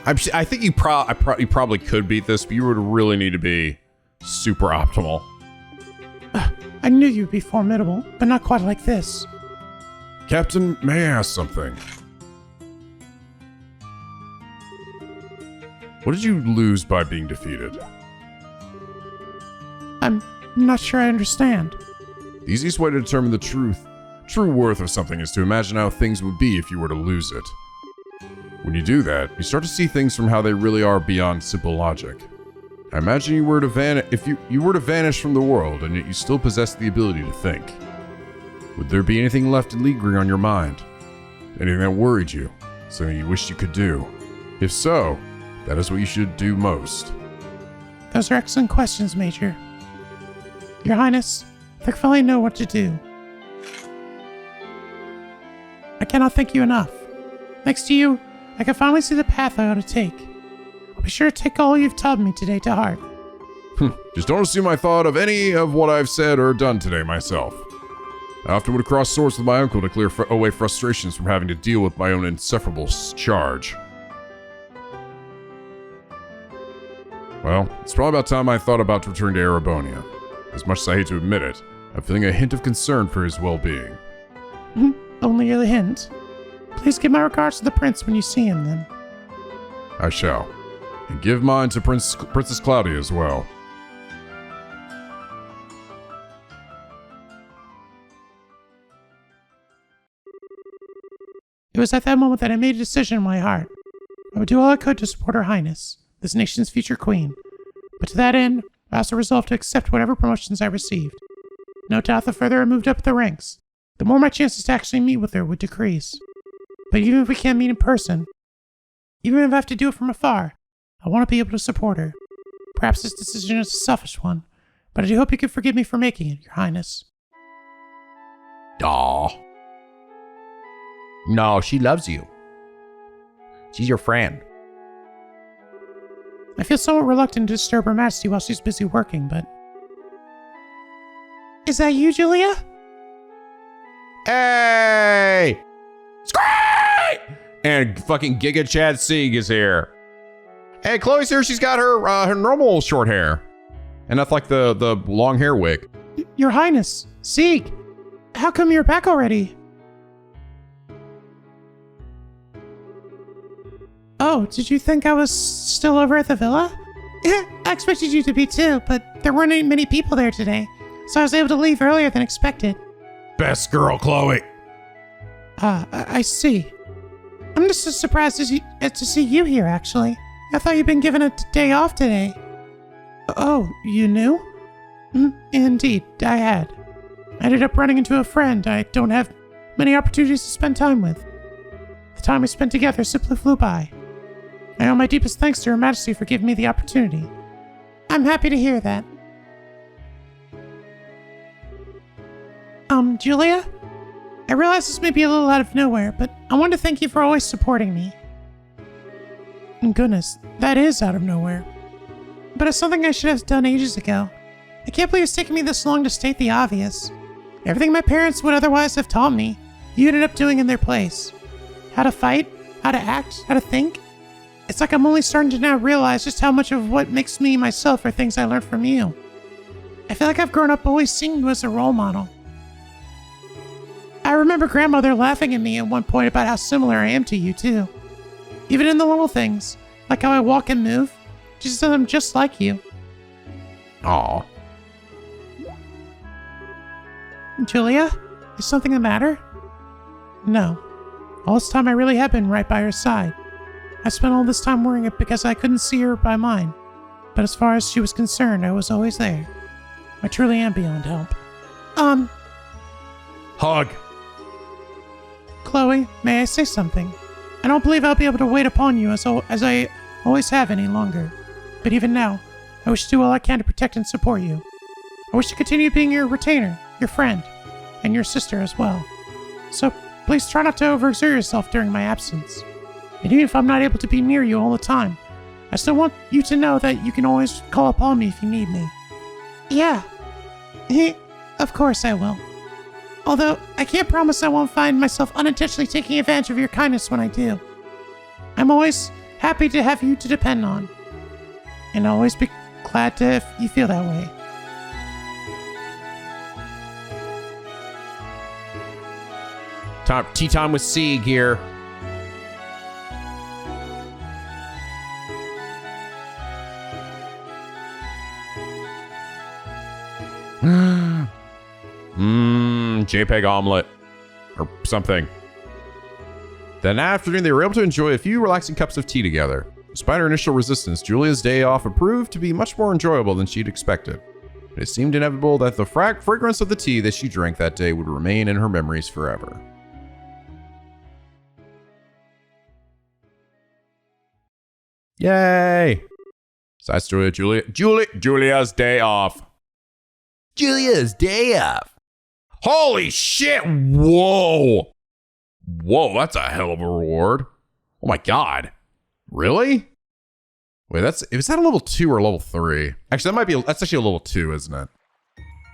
I think you probably could beat this, but you would really need to be super optimal. I knew you'd be formidable, but not quite like this. Captain, may I ask something? What did you lose by being defeated? I'm not sure I understand. The easiest way to determine the true worth of something is to imagine how things would be if you were to lose it. When you do that, you start to see things from how they really are beyond simple logic. I imagine you were to you were to vanish from the world, and yet you still possess the ability to think. Would there be anything left lingering on your mind? Anything that worried you? Something you wished you could do? If so, that is what you should do most. Those are excellent questions, Major. Your Highness, I think I finally know what to do. I cannot thank you enough. Thanks to you, I can finally see the path I ought to take. I'll be sure to take all you've taught me today to heart. Just don't assume I thought of any of what I've said or done today myself. I often would cross swords with my uncle to clear away frustrations from having to deal with my own insufferable charge. Well, it's probably about time I thought about to return to Erebonia. As much as I hate to admit it, I'm feeling a hint of concern for his well-being. Only a hint. Please give my regards to the prince when you see him, then. I shall. And give mine to Princess Claudia as well. It was at that moment that I made a decision in my heart. I would do all I could to support Her Highness, this nation's future queen. But to that end, I also resolved to accept whatever promotions I received. No doubt the further I moved up the ranks, the more my chances to actually meet with her would decrease. But even if we can't meet in person, even if I have to do it from afar, I want to be able to support her. Perhaps this decision is a selfish one, but I do hope you can forgive me for making it, Your Highness. Aw. No, she loves you. She's your friend. I feel somewhat reluctant to disturb Her Majesty while she's busy working, but... Is that you, Julia? Hey! Scream! And fucking Giga Chad Sieg is here. Hey, Chloe's here. She's got her normal short hair. And not like the long hair wig. Your Highness, Sieg. How come you're back already? Oh, did you think I was still over at the villa? Yeah, I expected you to be too, but there weren't many people there today, so I was able to leave earlier than expected. Best girl, Chloe. I see. I'm just as surprised to see you here, actually. I thought you'd been given a day off today. Oh, you knew? Indeed, I had. I ended up running into a friend I don't have many opportunities to spend time with. The time we spent together simply flew by. I owe my deepest thanks to Her Majesty for giving me the opportunity. I'm happy to hear that. Julia? I realize this may be a little out of nowhere, but I want to thank you for always supporting me. Goodness, that is out of nowhere. But it's something I should have done ages ago. I can't believe it's taken me this long to state the obvious. Everything my parents would otherwise have taught me, you ended up doing in their place. How to fight, how to act, how to think. It's like I'm only starting to now realize just how much of what makes me myself are things I learned from you. I feel like I've grown up always seeing you as a role model. I remember grandmother laughing at me at one point about how similar I am to you too. Even in the little things, Like how I walk and move? She said I'm just like you. Aw. Julia? Is something the matter? No. All this time I really have been right by her side. I spent all this time worrying it because I couldn't see her by mine. But as far as she was concerned, I was always there. I truly am beyond help. Hug. Chloe, may I say something? I don't believe I'll be able to wait upon you as I always have any longer. But even now, I wish to do all I can to protect and support you. I wish to continue being your retainer, your friend, and your sister as well. So please try not to overexert yourself during my absence. And even if I'm not able to be near you all the time, I still want you to know that you can always call upon me if you need me. Yeah. Of course I will. Although, I can't promise I won't find myself unintentionally taking advantage of your kindness when I do. I'm always happy to have you to depend on. And I'll always be glad if you feel that way. Tea time with Sieg here. JPEG omelet. Or something. That afternoon, they were able to enjoy a few relaxing cups of tea together. Despite her initial resistance, Julia's day off proved to be much more enjoyable than she'd expected. It seemed inevitable that the fragrance of the tea that she drank that day would remain in her memories forever. Yay! Side story of Julia's day off. Julia's day off. Holy shit! Whoa! Whoa, that's a hell of a reward. Oh my god. Really? Wait, is that a level 2 or level 3? Actually, that's actually a level 2, isn't it?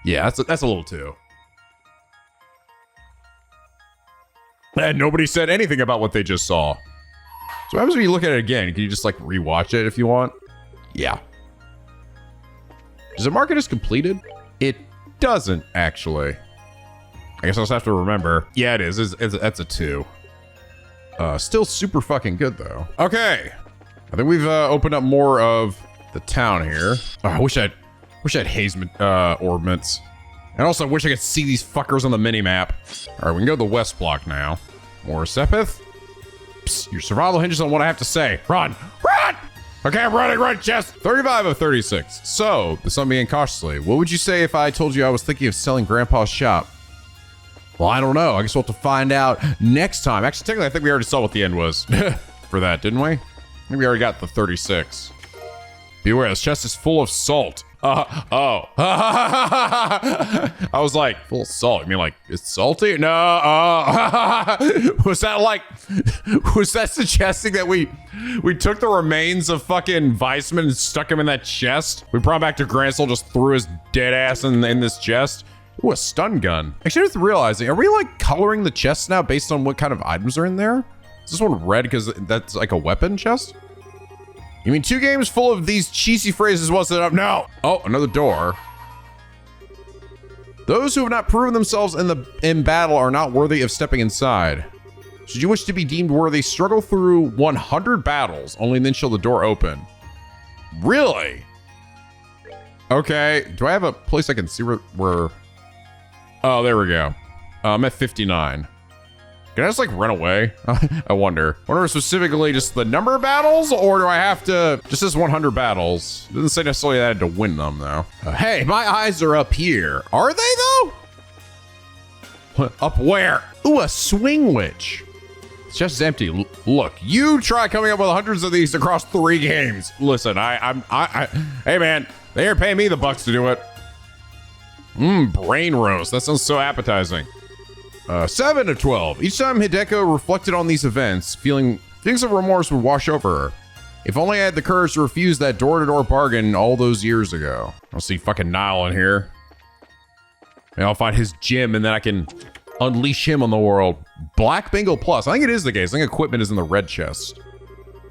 Yeah, that's a level 2. And nobody said anything about what they just saw. So what happens when you look at it again? Can you just like rewatch it if you want? Yeah. Does it mark it as completed? It doesn't actually. I guess I'll just have to remember. Yeah, it is. That's a 2. Still super fucking good though. Okay. I think we've opened up more of the town here. Oh, I wish I had haze ornaments. And also I wish I could see these fuckers on the mini-map. All right, we can go to the west block now. More Sepith. Psst, your survival hinges on what I have to say. Run! Run! Okay, I'm running, run, chest! 35 of 36. So, the sun began cautiously. What would you say if I told you I was thinking of selling Grandpa's shop? Well, I don't know. I guess we'll have to find out next time. Actually, technically, I think we already saw what the end was for that, didn't we? I think we already got the 36. Beware, this chest is full of salt. Oh. I was like, full of salt. You mean like, it's salty? No. Was that suggesting that we took the remains of fucking Weissman and stuck him in that chest? We brought him back to Gransel, just threw his dead ass in this chest. Ooh, a stun gun. Actually, I was realizing, are we like coloring the chests now based on what kind of items are in there? Is this one red because that's like a weapon chest? You mean 2 games full of these cheesy phrases wasn't enough? No. Oh, another door. Those who have not proven themselves in battle are not worthy of stepping inside. Should you wish to be deemed worthy, struggle through 100 battles. Only then shall the door open. Really? Okay. Do I have a place I can see where... Oh, there we go. I'm at 59. Can I just like run away? I wonder specifically just the number of battles, or do I have to, just as 100 battals? It doesn't say necessarily that I had to win them though. Hey, my eyes are up here. Are they though? Up where? Ooh, a swing witch. It's just empty. Look, you try coming up with hundreds of these across 3 games. Listen, hey man, they ain't paying me the bucks to do it. Brain roast. That sounds so appetizing. 7 of 12. Each time Hideko reflected on these events, feelings of remorse would wash over her. If only I had the courage to refuse that door-to-door bargain all those years ago. I'll see fucking Nile in here. And I'll find his gym and then I can unleash him on the world. Black Bingo Plus. I think it is the case. I think equipment is in the red chest.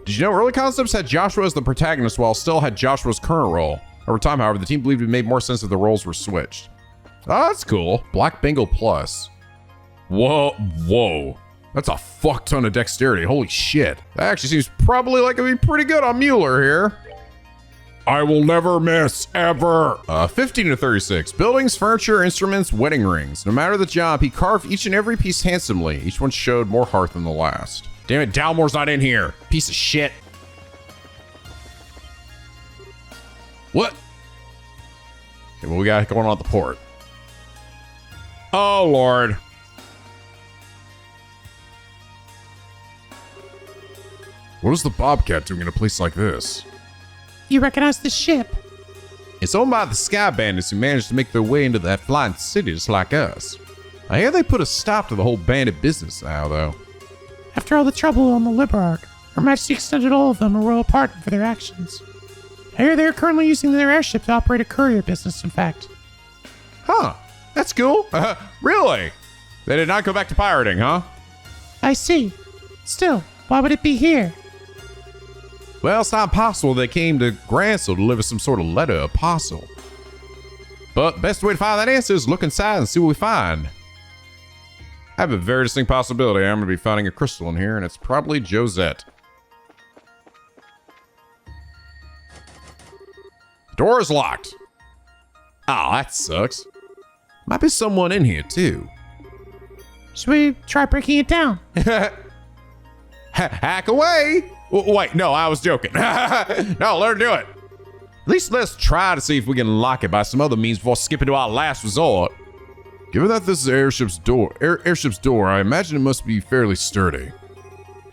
Did you know early concepts had Joshua as the protagonist while still had Joshua's current role? Over time, however, the team believed it made more sense if the roles were switched. Oh, that's cool. Black Bingo Plus. Whoa. That's a fuck ton of dexterity. Holy shit. That actually seems probably like it'd be pretty good on Mueller here. I will never miss, ever. 15 to 36. Buildings, furniture, instruments, wedding rings. No matter the job, he carved each and every piece handsomely. Each one showed more heart than the last. Damn it, Dalmore's not in here. Piece of shit. What? Okay, what we got going on at the port? Oh, Lord. What is the Bobcat doing in a place like this? You recognize the ship? It's owned by the Sky Bandits who managed to make their way into that flying city just like us. I hear they put a stop to the whole bandit business now, though. After all the trouble on the Liberarch, Her Majesty extended all of them a royal pardon for their actions. I hear they are currently using their airship to operate a courier business, in fact. Huh. That's cool. Really? They did not go back to pirating, huh? I see. Still, why would it be here? Well, it's not possible they came to Gransel to deliver some sort of letter or parcel. But best way to find that answer is look inside and see what we find. I have a very distinct possibility I'm going to be finding a crystal in here, and it's probably Josette. Door is locked. Oh, that sucks. Might be someone in here, too. Should we try breaking it down? Hack away! Wait, no, I was joking. No, let her do it. At least let's try to see if we can lock it by some other means before skipping to our last resort. Given that this is airship's door, I imagine it must be fairly sturdy.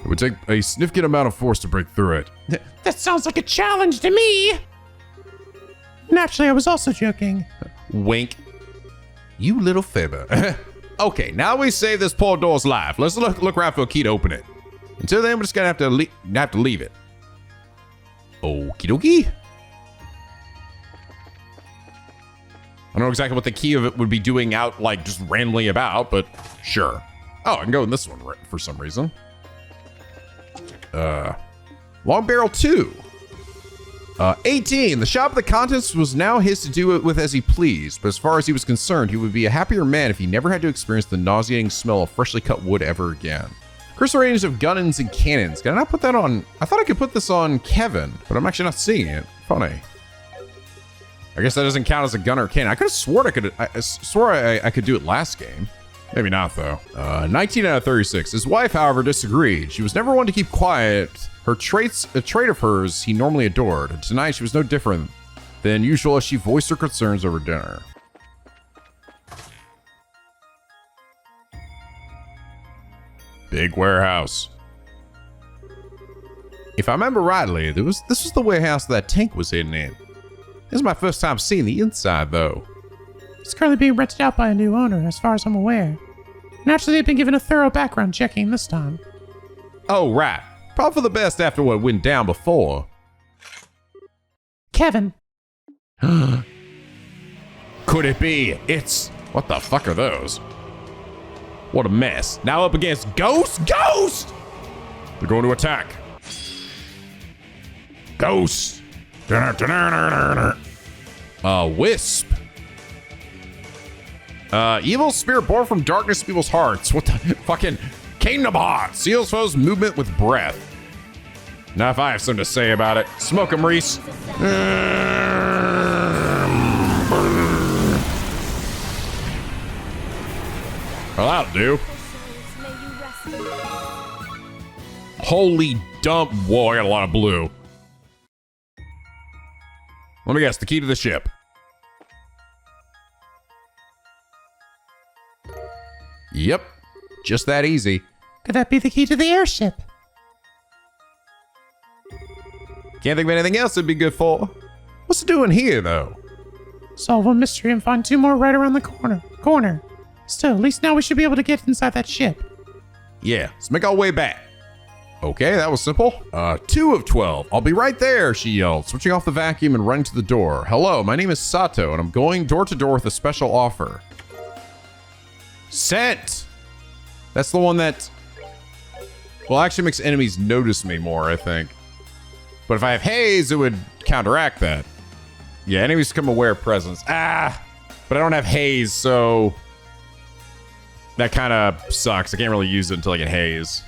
It would take a significant amount of force to break through it. That sounds like a challenge to me! Naturally, I was also joking. Wink. You little fibber. Okay, now we save this poor door's life. Let's look around for a key to open it. Until then, we're just gonna have to leave it. Okie dokie. I don't know exactly what the key of it would be doing out, like, just randomly about, but sure. Oh, I can go in this one for some reason. Long barrel 2. 18. The shop of the contents was now his to do it with as he pleased, but as far as he was concerned, he would be a happier man if he never had to experience the nauseating smell of freshly cut wood ever again. Crystal range of guns and cannons. Can I not put that on? I thought I could put this on Kevin, but I'm actually not seeing it. Funny. I guess that doesn't count as a gun or cannon. I could have sworn I could do it last game. Maybe not, though. 19 out of 36. His wife, however, disagreed. She was never one to keep quiet. A trait of hers he normally adored. Tonight, she was no different than usual as she voiced her concerns over dinner. Big warehouse. If I remember rightly, this was the warehouse that tank was hidden in. This is my first time seeing the inside, though. It's currently being rented out by a new owner, as far as I'm aware. Naturally, they've been given a thorough background checking this time. Oh, right. Probably for the best after what went down before. Kevin. Could it be? It's... What the fuck are those? What a mess. Now up against Ghost? Ghost! They're going to attack. Ghost. Wisp. Evil spirit born from darkness people's hearts. What the fucking Kingdom Hearts seals foes movement with breath. Now if I have something to say about it, smoke 'em, Reese. Well, that'll do. Holy dump. Whoa, I got a lot of blue. Let me guess, the key to the ship. Yep, just that easy. Could that be the key to the airship? Can't think of anything else it'd be good for. What's it doing here, though? Solve one mystery and find two more right around the corner. Still, at least now we should be able to get inside that ship. Yeah, let's make our way back. Okay, that was simple. 2 of 12. I'll be right there, she yelled, switching off the vacuum and running to the door. Hello, my name is Sato, and I'm going door to door with a special offer. Scent! That's the one that... Well, actually makes enemies notice me more, I think. But if I have haze, it would counteract that. Yeah, enemies become aware of presence. But I don't have haze, so... That kind of sucks. I can't really use it until I get haze.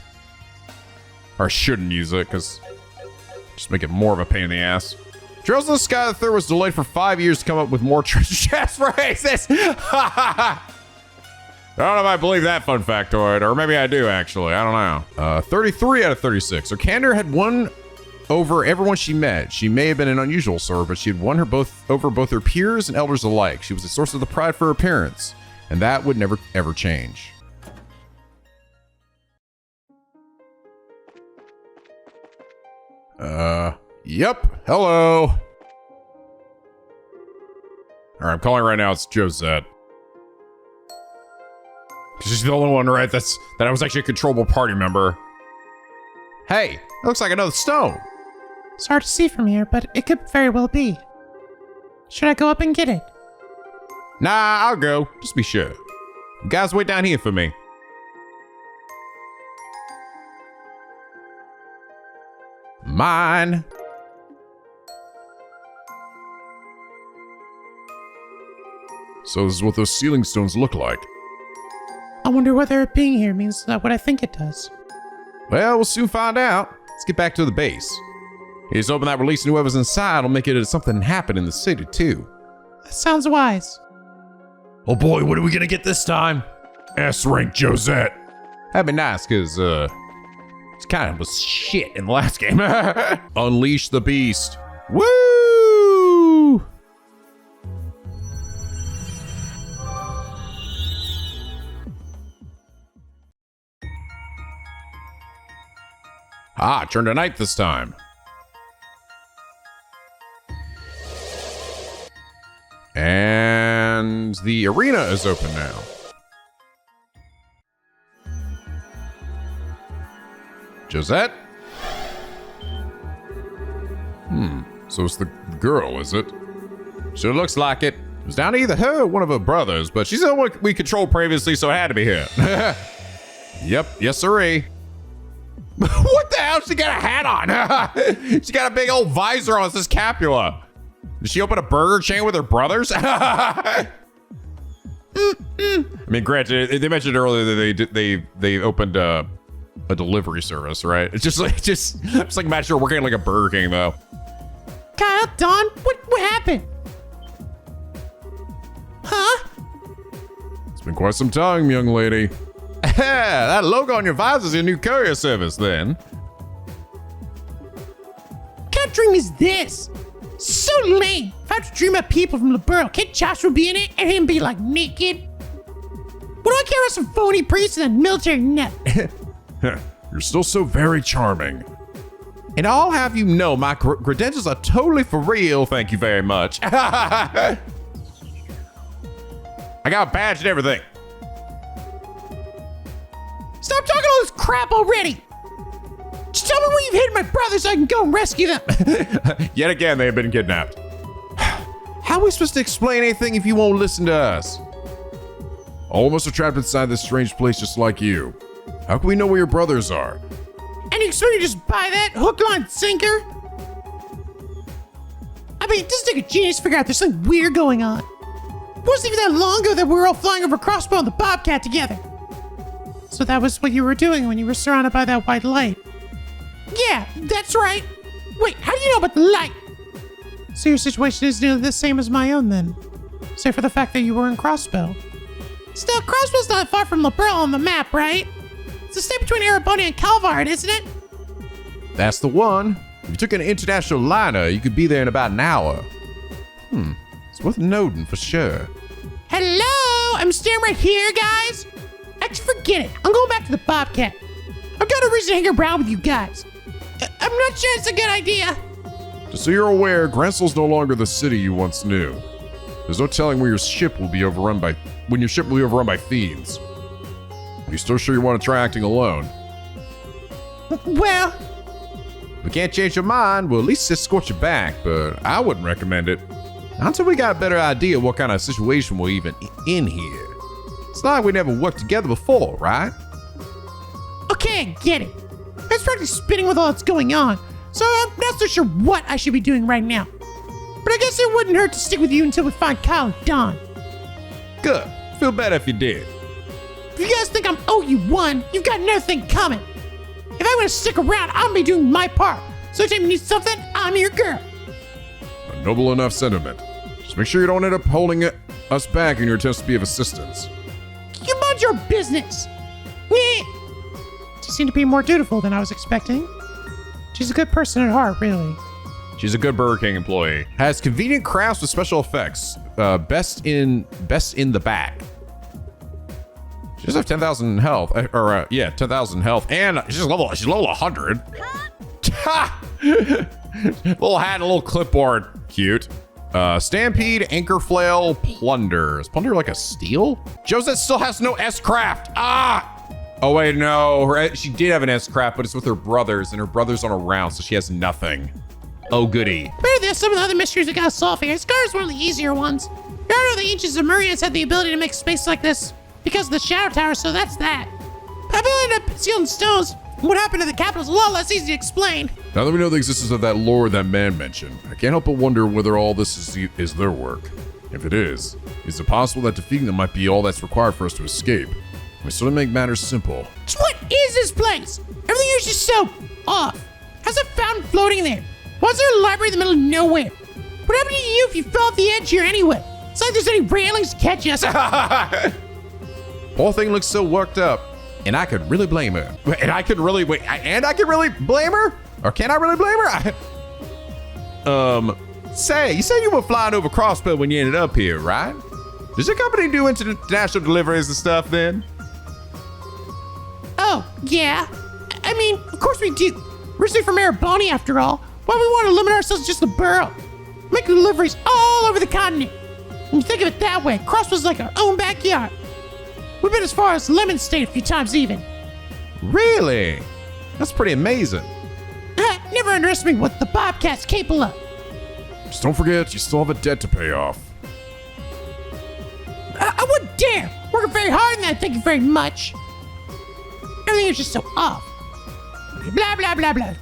Or I shouldn't use it, because just make it more of a pain in the ass. Trails in the Sky the Third was delayed for 5 years to come up with more treasure chests for Aces. I don't know if I believe that fun factoid, or maybe I do, actually. I don't know. 33 out of 36. So Candor had won over everyone she met. She may have been an unusual server, but she had won her over both her peers and elders alike. She was a source of the pride for her parents, and that would never, ever change. Yep. Hello. All right, I'm calling right now. It's Josette. She's the only one, right? That I was actually a controllable party member. Hey, it looks like another stone. It's hard to see from here, but it could very well be. Should I go up and get it? Nah, I'll go. Just be sure. You guys wait down here for me. Mine. So this is what those ceiling stones look like. I wonder whether it being here means what I think it does. Well, we'll soon find out. Let's get back to the base. He's hoping that releasing whoever's inside will make it something happen in the city, too. That sounds wise. Oh boy, what are we gonna get this time? S-rank Josette. That'd be nice, because, it's kind of was shit in the last game. Unleash the beast. Woo! Ah, turn to night this time. And the arena is open now. Josette? So it's the girl, is it? Sure looks like it. It was down to either her or one of her brothers, but she's the one we controlled previously, so it had to be her. Yep, yes sirree. What the hell? She got a hat on. She got a big old visor on. It says Capula. Did she open a burger chain with her brothers? I mean, granted, they mentioned earlier that they opened a delivery service, right? It's just like imagine working at like a Burger King though. Kyle, Don, what happened? Huh? It's been quite some time, young lady. That logo on your visor is your new courier service, then. What kind of dream is this? So lame. If I had to dream of people from Liberl, can't Joshua be in it and him be like naked? What do I care about some phony priests and a military net? You're still so very charming. And I'll have you know my credentials are totally for real, thank you very much. I got a badge and everything. Stop talking all this crap already. Just tell me where you've hidden my brother so I can go and rescue them. Yet again, they have been kidnapped. How are we supposed to explain anything if you won't listen to us? All of us are trapped inside this strange place just like you. How can we know where your brothers are? And you expect me to just buy that hook, line, sinker? I mean, it doesn't take a genius to figure out there's something weird going on. It wasn't even that long ago that we were all flying over Crossbow and the Bobcat together. So that was what you were doing when you were surrounded by that white light. Yeah, that's right. Wait, how do you know about the light? So your situation is nearly the same as my own then. Save for the fact that you were in Crossbow. Still, Crossbow's not far from Liberl on the map, right? It's a step between Ereboni and Calvard, isn't it? That's the one. If you took an international liner, you could be there in about an hour. It's worth noting for sure. Hello? I'm standing right here, guys. Actually, forget it. I'm going back to the Bobcat. I've got a reason to hang around with you guys. I'm not sure it's a good idea. Just so you're aware, Gransel's no longer the city you once knew. There's no telling when your ship will be overrun by fiends. Are you still sure you want to try acting alone? Well, If we can't change your mind, we'll at least escort you back, but I wouldn't recommend it. Not until we got a better idea what kind of situation we're even in here. It's not like we never worked together before, right? okay, I get it. It's practically spinning with all that's going on, so I'm not so sure what I should be doing right now. But I guess it wouldn't hurt to stick with you until we find Kyle and Don. Good. Feel better if you did. if you guys think I'm owe you one, you've got another thing coming. If I'm gonna stick around, I'm gonna be doing my part. So if you need something, I'm your girl. A noble enough sentiment. Just make sure you don't end up holding us back in your attempts to be of assistance. You mind your business. Meh. She seemed to be more dutiful than I was expecting. She's a good person at heart, really. She's a good Burger King employee. Has convenient crafts with special effects. Best in the back. She does have 10,000 health, 10,000 health, and she's level 100. Ha! Little hat and a little clipboard, cute. Stampede, anchor flail, plunder. Is plunder like a steal? Josette still has no S-craft. Oh wait, no, she did have an S-craft, but it's with her brothers, and her brothers aren't around, so she has nothing. Oh goody. Better than some of the other mysteries we gotta solve here. Scar's one of the easier ones. You already know the ancients of Murians had the ability to make space like this because of the Shadow Tower, so that's that. But I ended up sealed in stones. What happened to the capital is a lot less easy to explain. Now that we know the existence of that lore that man mentioned, I can't help but wonder whether all this is their work. If it is it possible that defeating them might be all that's required for us to escape? We sort of make matters simple. So what is this place? Everything here's just so off. How's a fountain floating there? Why's there a library in the middle of nowhere? What happened to you if you fell off the edge here anyway? It's like there's any railings to catch us. Whole thing looks so worked up. And I could really blame her. And I could really blame her? Or can I really blame her? Say, you said you were flying over Crossbow when you ended up here, right? Does your company do international deliveries and stuff then? Oh, yeah. I mean, of course we do. We're straight from Ereboni after all. Why we want to limit ourselves to just the borough? Make deliveries all over the continent. When you think of it that way, Crossbow's like our own backyard. We've been as far as Lemon State a few times even. Really? That's pretty amazing. Never underestimate what the Bobcat's capable of. Just don't forget, you still have a debt to pay off. I wouldn't dare. Working very hard on that, thank you very much. Everything is just so off. Blah, blah, blah, blah.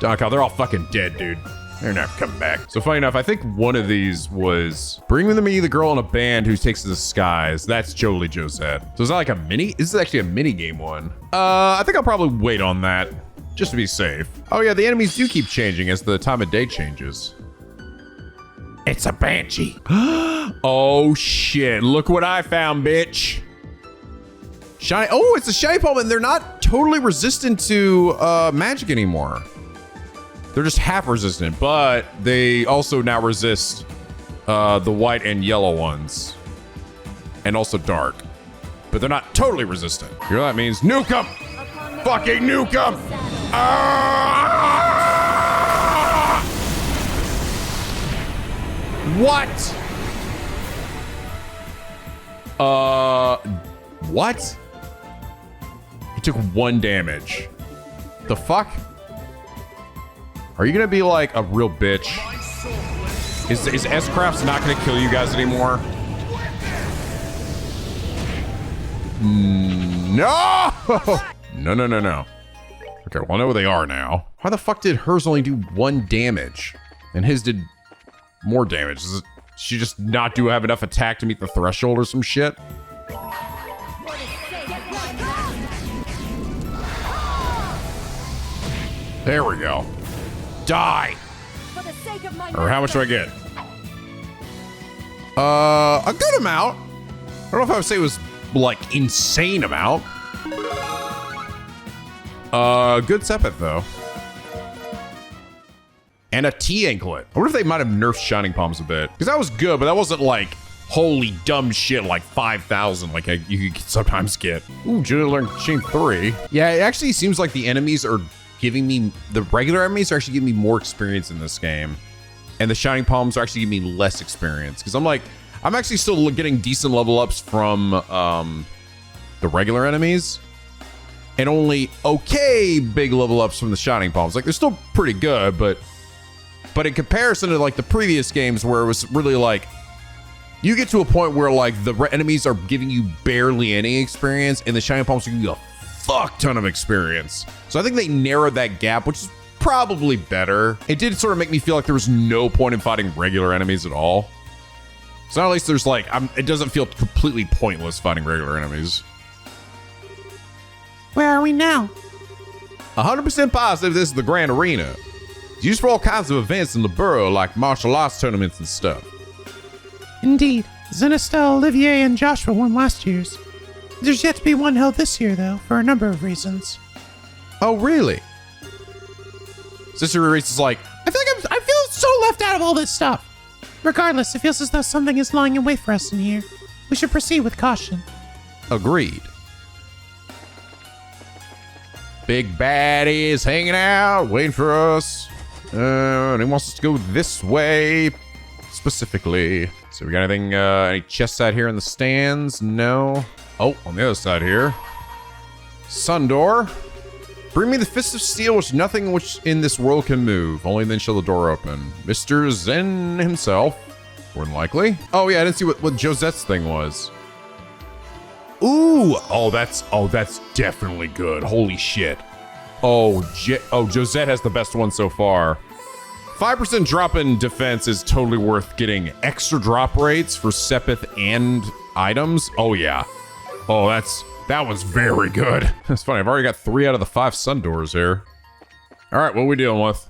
Donkey, they're all fucking dead, dude. They're never coming back. So funny enough, I think one of these was Bring Me the Girl in a Band Who Takes to the Skies. That's Jolie Josette. So it's not like a mini? This is actually a mini game one. I think I'll probably wait on that just to be safe. Oh yeah, the enemies do keep changing as the time of day changes. It's a banshee. Oh shit, look what I found, bitch. Shiny, oh, it's a shiny palm, and they're not totally resistant to magic anymore. They're just half resistant, but they also now resist the white and yellow ones. And also dark. But they're not totally resistant. You know what that means? Nuke 'em! Fucking nuke 'em! What? What? He took 1 damage. The fuck? Are you gonna be like a real bitch? Is S-Crafts not gonna kill you guys anymore? No! No. Okay, well I know where they are now. Why the fuck did hers only do 1 damage? And his did more damage? Does she just not have enough attack to meet the threshold or some shit? There we go. Die! Or how much do I get? A good amount. I don't know if I would say it was like insane amount. Good sepet though. And a T-anklet. I wonder if they might have nerfed Shining Palms a bit. Because that was good, but that wasn't like holy dumb shit like 5,000 like you could sometimes get. Ooh, Julia learned Chain 3. Yeah, it actually seems like the enemies are giving me, the regular enemies are actually giving me more experience in this game. And the Shining Palms are actually giving me less experience. Because I'm actually still getting decent level ups from the regular enemies. And only okay big level ups from the Shining Palms. Like they're still pretty good, but in comparison to like the previous games where it was really like, you get to a point where like the enemies are giving you barely any experience and the Shining Palms are giving you a fuck ton of experience. So I think they narrowed that gap, which is probably better. It did sort of make me feel like there was no point in fighting regular enemies at all. So at least there's like, it doesn't feel completely pointless fighting regular enemies. Where are we now? 100% positive this is the Grand Arena. It's used for all kinds of events in the borough, like martial arts tournaments and stuff. Indeed. Zenestelle, Olivier, and Joshua won last year's. There's yet to be one held this year, though, for a number of reasons. Oh, really? Sister Reese is like, I feel so left out of all this stuff. Regardless, it feels as though something is lying in wait for us in here. We should proceed with caution. agreed. Big baddie is hanging out, waiting for us. And he wants us to go this way, specifically. So we got anything, any chests out here in the stands? No. Oh, on the other side here. Sun door. Bring me the fist of steel, which nothing which in this world can move. Only then shall the door open. Mr. Zen himself. More than likely. Oh yeah, I didn't see what Josette's thing was. Ooh, oh that's definitely good. Holy shit. Oh, Josette has the best one so far. 5% drop in defense is totally worth getting extra drop rates for Sepith and items. Oh yeah. Oh, that was very good. That's funny. I've already got 3 out of the 5 sun doors here. All right, what are we dealing with?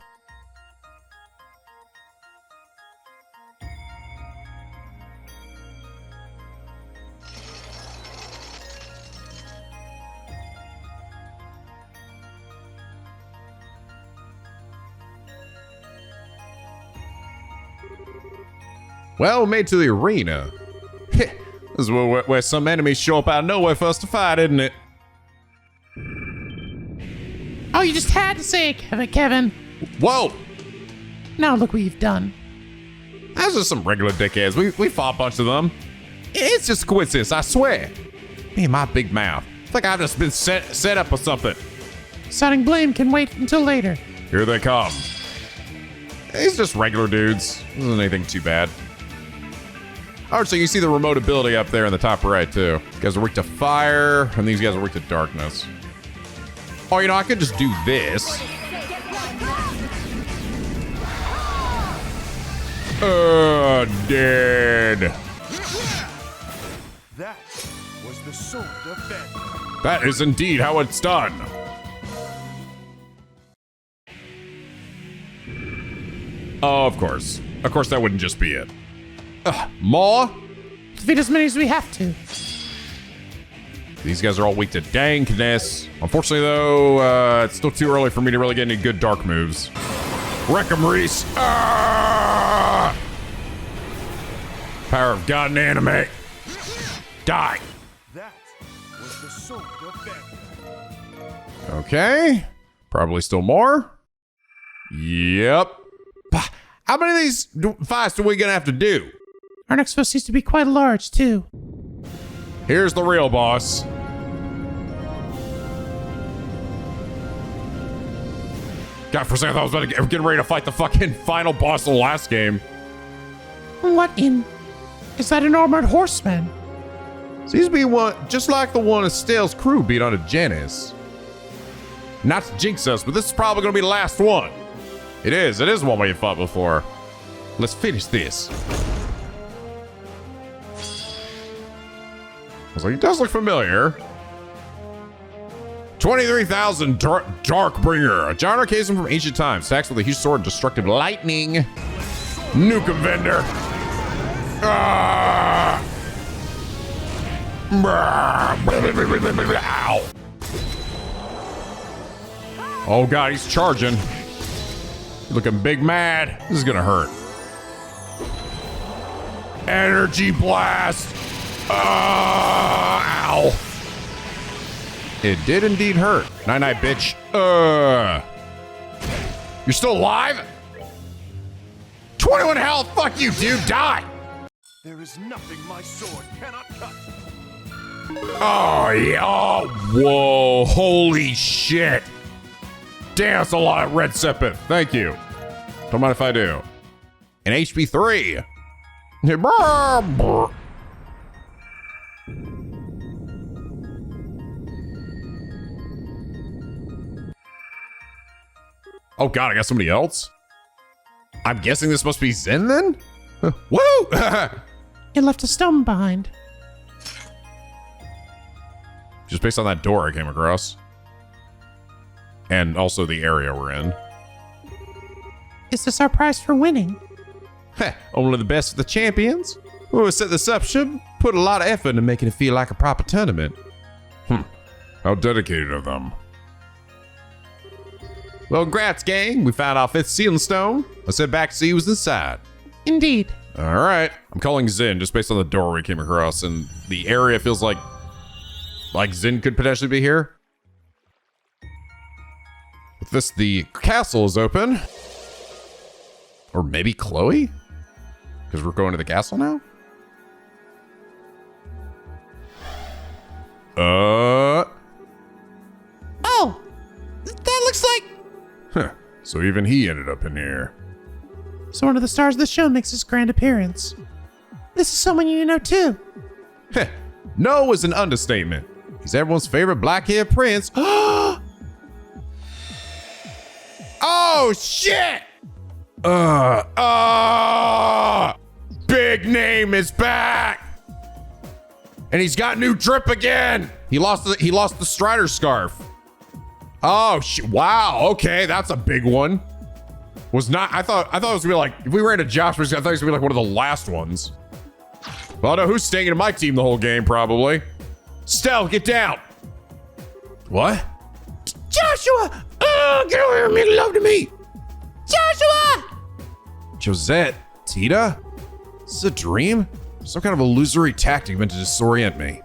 Well, made to the arena. This is where some enemies show up out of nowhere for us to fight, isn't it? Oh, you just had to say it, Kevin. Whoa! Now look what you've done. Those are some regular dickheads. We fought a bunch of them. It's just coincidence, I swear. Me and my big mouth. It's like I've just been set up or something. Assigning blame can wait until later. Here they come. It's just regular dudes. This isn't anything too bad. Alright, so you see the remote ability up there in the top right, too. These guys are weak to fire, and these guys are weak to darkness. Oh, you know, I could just do this. Dead. That was the sword of Phantasma. That is indeed how it's done. Oh, of course. Of course, that wouldn't just be it. More? Defeat as many as we have to. These guys are all weak to dankness. Unfortunately, though, it's still too early for me to really get any good dark moves. Wreck 'em, Reese. Ah! Power of God and anime. Die. That was the sword of Phantasma. Okay. Probably still more. Yep. How many of these fights are we gonna have to do? Our next foe seems to be quite large, too. Here's the real boss. God, for a second I thought I was getting ready to fight the fucking final boss of the last game. What in... Is that an armored horseman? Seems to be one just like the one Estelle's crew beat onto Janice. Not to jinx us, but this is probably gonna be the last one. It is one we fought before. Let's finish this. I was like, it does look familiar. 23,000 Darkbringer. A giant archaism from ancient times. Attacks with a huge sword and destructive lightning. NicoB vendor. Ah! Ow. Oh god, he's charging. Looking big mad. This is gonna hurt. Energy blast. Ow. It did indeed hurt. Night night, bitch. You're still alive? 21 health. Fuck you, dude. Die. There is nothing my sword cannot cut. Oh, yeah. Oh, whoa. Holy shit. Damn, that's a lot of red Sepith. Thank you. Don't mind if I do. And HP 3. Oh god, I got somebody else? I'm guessing this must be Zen then? Woo! It left a stone behind. Just based on that door I came across. And also the area we're in. Is this our prize for winning? Heh, only the best of the champions. Whoever set this up should put a lot of effort into making it feel like a proper tournament. How dedicated of them. Well, congrats, gang. We found our 5th sealing stone. Let's head back to see who's inside. Indeed. All right. I'm calling Zin just based on the door we came across, and the area feels like Zin could potentially be here. With this, the castle is open. Or maybe Chloe? Because we're going to the castle now? Oh, that looks like... Huh. So even he ended up in here. So one of the stars of the show makes his grand appearance. This is someone you know too. Heh, no is an understatement. He's everyone's favorite black-haired prince. Oh, shit! Big Name is back! And he's got new drip again! He lost the Strider scarf. Oh, shit. Wow, okay, that's a big one. I thought it was gonna be like, if we ran to Joshua's, I thought it was gonna be like one of the last ones. Well, I know who's staying in my team the whole game, probably. Stell, get down! What? Joshua! Get over here and make love to me! Joshua! Josette, Tita? Is this a dream? Some kind of illusory tactic meant to disorient me.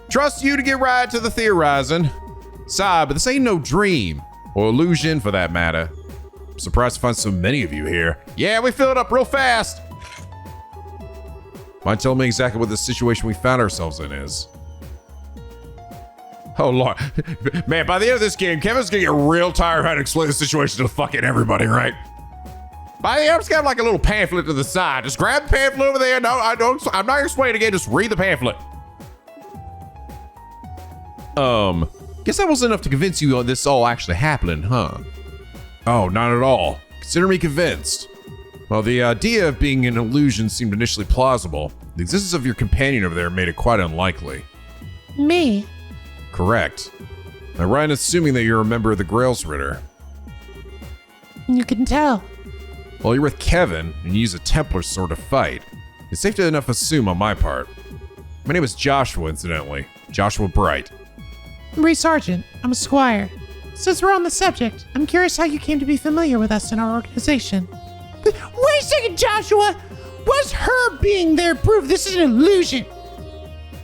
Trust you to get right to the theorizing. Sorry, but this ain't no dream. Or illusion, for that matter. I'm surprised to find so many of you here. Yeah, we filled up real fast. Mind telling me exactly what the situation we found ourselves in is? Oh, Lord. Man, by the end of this game, Kevin's gonna get real tired of having to explain the situation to fucking everybody, right? By the end, I'm just gonna have like a little pamphlet to the side. Just grab the pamphlet over there. No, I'm not gonna explain it again. Just read the pamphlet. Guess that wasn't enough to convince you on this all actually happening, huh? Oh, not at all. Consider me convinced. While the idea of being an illusion seemed initially plausible, the existence of your companion over there made it quite unlikely. Me? Correct. Am I right in assuming that you're a member of the Grails Ritter? You can tell. Well, you're with Kevin, and you use a Templar sword to fight. It's safe to enough assume on my part. My name is Joshua, incidentally. Joshua Bright. I'm Reese Sargent. I'm a squire. Since we're on the subject, I'm curious how you came to be familiar with us in our organization. Wait a second, Joshua! Was her being there proof this is an illusion?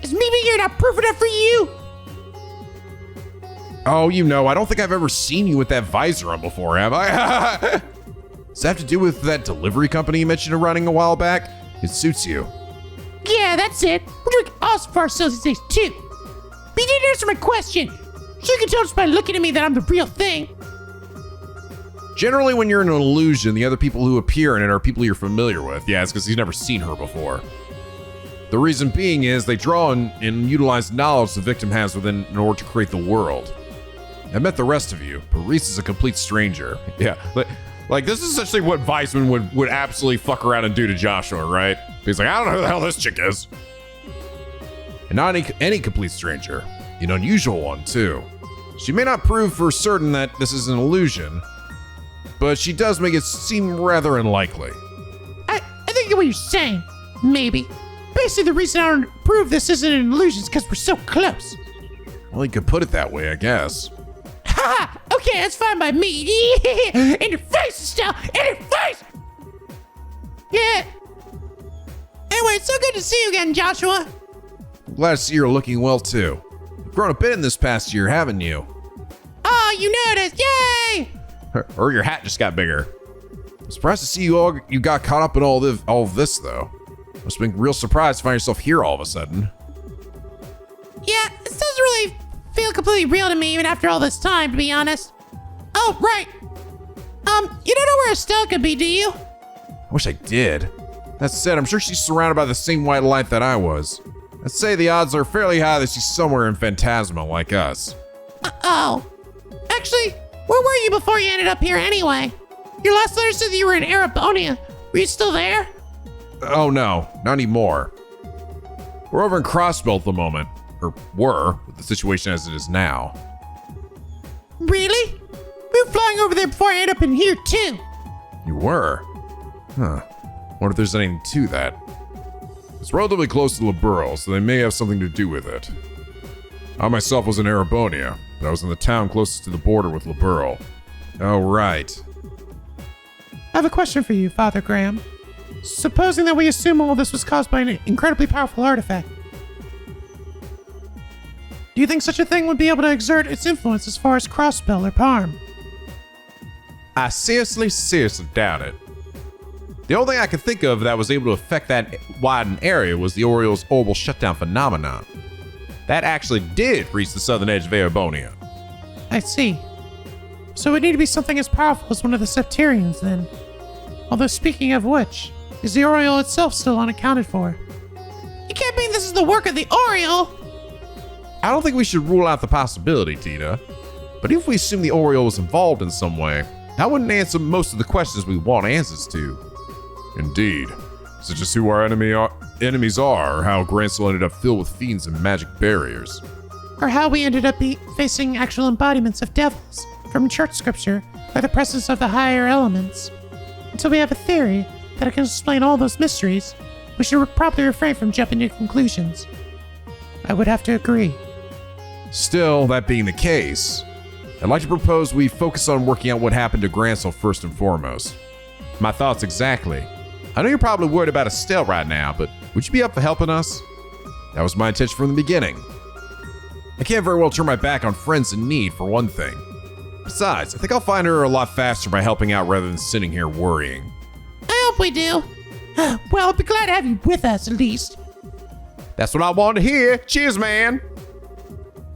Is me being here not proof enough for you? Oh, you know, I don't think I've ever seen you with that visor on before, have I? Does that have to do with that delivery company you mentioned running a while back? It suits you. Yeah, that's it. We're doing awesome for ourselves these days, too. But you didn't answer my question. So you can tell just by looking at me that I'm the real thing. Generally, when you're in an illusion, the other people who appear in it are people you're familiar with. Yeah, it's because he's never seen her before. The reason being is they draw and utilize knowledge the victim has within in order to create the world. I met the rest of you, but Reese is a complete stranger. Yeah, like this is essentially what Weissman would absolutely fuck around and do to Joshua, right? He's like, I don't know who the hell this chick is. And not any complete stranger, an unusual one too. She may not prove for certain that this is an illusion, but she does make it seem rather unlikely. I think I get what you're saying. Maybe. Basically, the reason I don't prove this isn't an illusion is because we're so close. Well, you could put it that way, I guess. Ha! Okay, that's fine by me. In your face, Estelle! In your face! Yeah. Anyway, it's so good to see you again, Joshua. I'm glad to see you're looking well, too. You've grown a bit in this past year, haven't you? Oh, you noticed! Yay! Or your hat just got bigger. I'm surprised to see you got caught up in all of this, though. Must have been real surprised to find yourself here all of a sudden. Yeah, this doesn't really feel completely real to me even after all this time, to be honest. Oh, right. You don't know where Estelle could be, do you? I wish I did. That said, I'm sure she's surrounded by the same white light that I was. I'd say the odds are fairly high that she's somewhere in Phantasma like us. Oh. Actually, where were you before you ended up here anyway? Your last letter said that you were in Arabonia. Were you still there? Oh no, not anymore. We're over in Crossbelt at the moment. Or were, with the situation as it is now. Really? We were flying over there before I ended up in here, too. You were? Huh. Wonder if there's anything to that. It's relatively close to Liberl, so they may have something to do with it. I myself was in Erebonia, but I was in the town closest to the border with Liberl. Oh, right. I have a question for you, Father Graham. Supposing that we assume all this was caused by an incredibly powerful artifact, do you think such a thing would be able to exert its influence as far as Crossbell or Parm? I seriously doubt it. The only thing I could think of that was able to affect that widened area was the Oriole's orbital shutdown phenomenon. That actually did reach the southern edge of Erebonia. I see. So it would need to be something as powerful as one of the Septarians, then. Although speaking of which, is the Oriole itself still unaccounted for? You can't mean this is the work of the Oriole. I don't think we should rule out the possibility, Tina. But if we assume the Oriole was involved in some way, that wouldn't answer most of the questions we want answers to. Indeed. Such as who our enemies are, or how Grancel ended up filled with fiends and magic barriers. Or how we ended up facing actual embodiments of devils from church scripture or the presence of the higher elements. Until we have a theory that it can explain all those mysteries, we should probably refrain from jumping to conclusions. I would have to agree. Still, that being the case, I'd like to propose we focus on working out what happened to Grancel first and foremost. My thoughts exactly. I know you're probably worried about Estelle right now, but would you be up for helping us? That was my intention from the beginning. I can't very well turn my back on friends in need, for one thing. Besides, I think I'll find her a lot faster by helping out rather than sitting here worrying. I hope we do. Well, I'll be glad to have you with us, at least. That's what I wanted to hear. Cheers, man.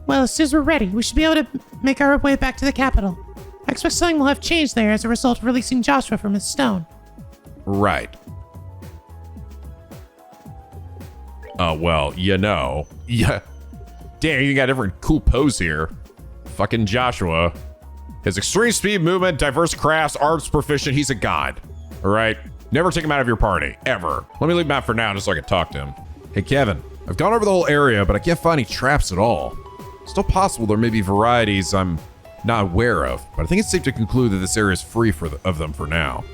Well, as soon as we're ready, we should be able to make our way back to the capital. I expect something will have changed there as a result of releasing Joshua from his stone. Right. Well, you know. Yeah. Damn, you got a different cool pose here. Fucking Joshua. His extreme speed, movement, diverse crafts, arts proficient, he's a god. Alright? Never take him out of your party. Ever. Let me leave him out for now just so I can talk to him. Hey, Kevin. I've gone over the whole area, but I can't find any traps at all. It's still possible there may be varieties I'm not aware of, but I think it's safe to conclude that this area is free of them for now.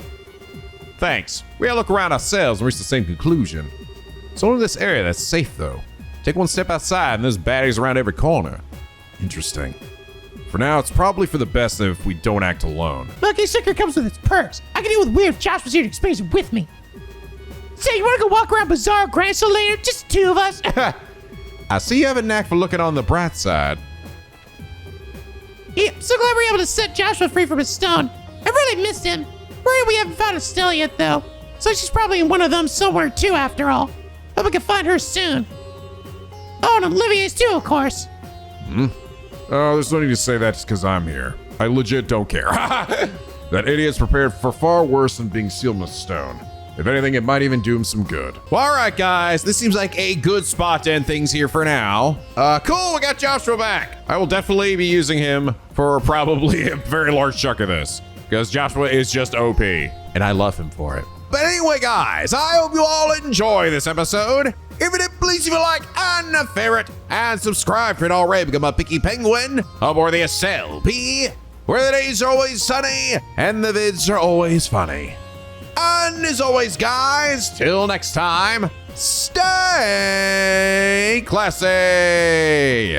Thanks. We gotta look around ourselves and reach the same conclusion. It's only this area that's safe, though. Take one step outside and there's baddies around every corner. Interesting. For now, it's probably for the best if we don't act alone. Lucky Secret comes with its perks. I can deal with weird if Josh was here to experience it with me. Say, you wanna go walk around Bazaar Grancel later? Just the two of us? I see you have a knack for looking on the bright side. Yeah, so glad we're able to set Joshua free from his stone. I really missed him. Worried we haven't found Estelle yet, though. So she's probably in one of them somewhere, too, after all. Hope we can find her soon. Oh, and Olivier's, too, of course. Oh, there's no need to say that just because I'm here. I legit don't care. That idiot's prepared for far worse than being sealed in a stone. If anything, it might even do him some good. Well, all right, guys. This seems like a good spot to end things here for now. Cool, we got Joshua back. I will definitely be using him for probably a very large chunk of this. Because Joshua is just OP. And I love him for it. But anyway, guys, I hope you all enjoy this episode. If it did, please leave a like and a favorite. And subscribe if you're not already become a picky penguin aboard the SLP, where the days are always sunny and the vids are always funny. And as always, guys, till next time, stay classy.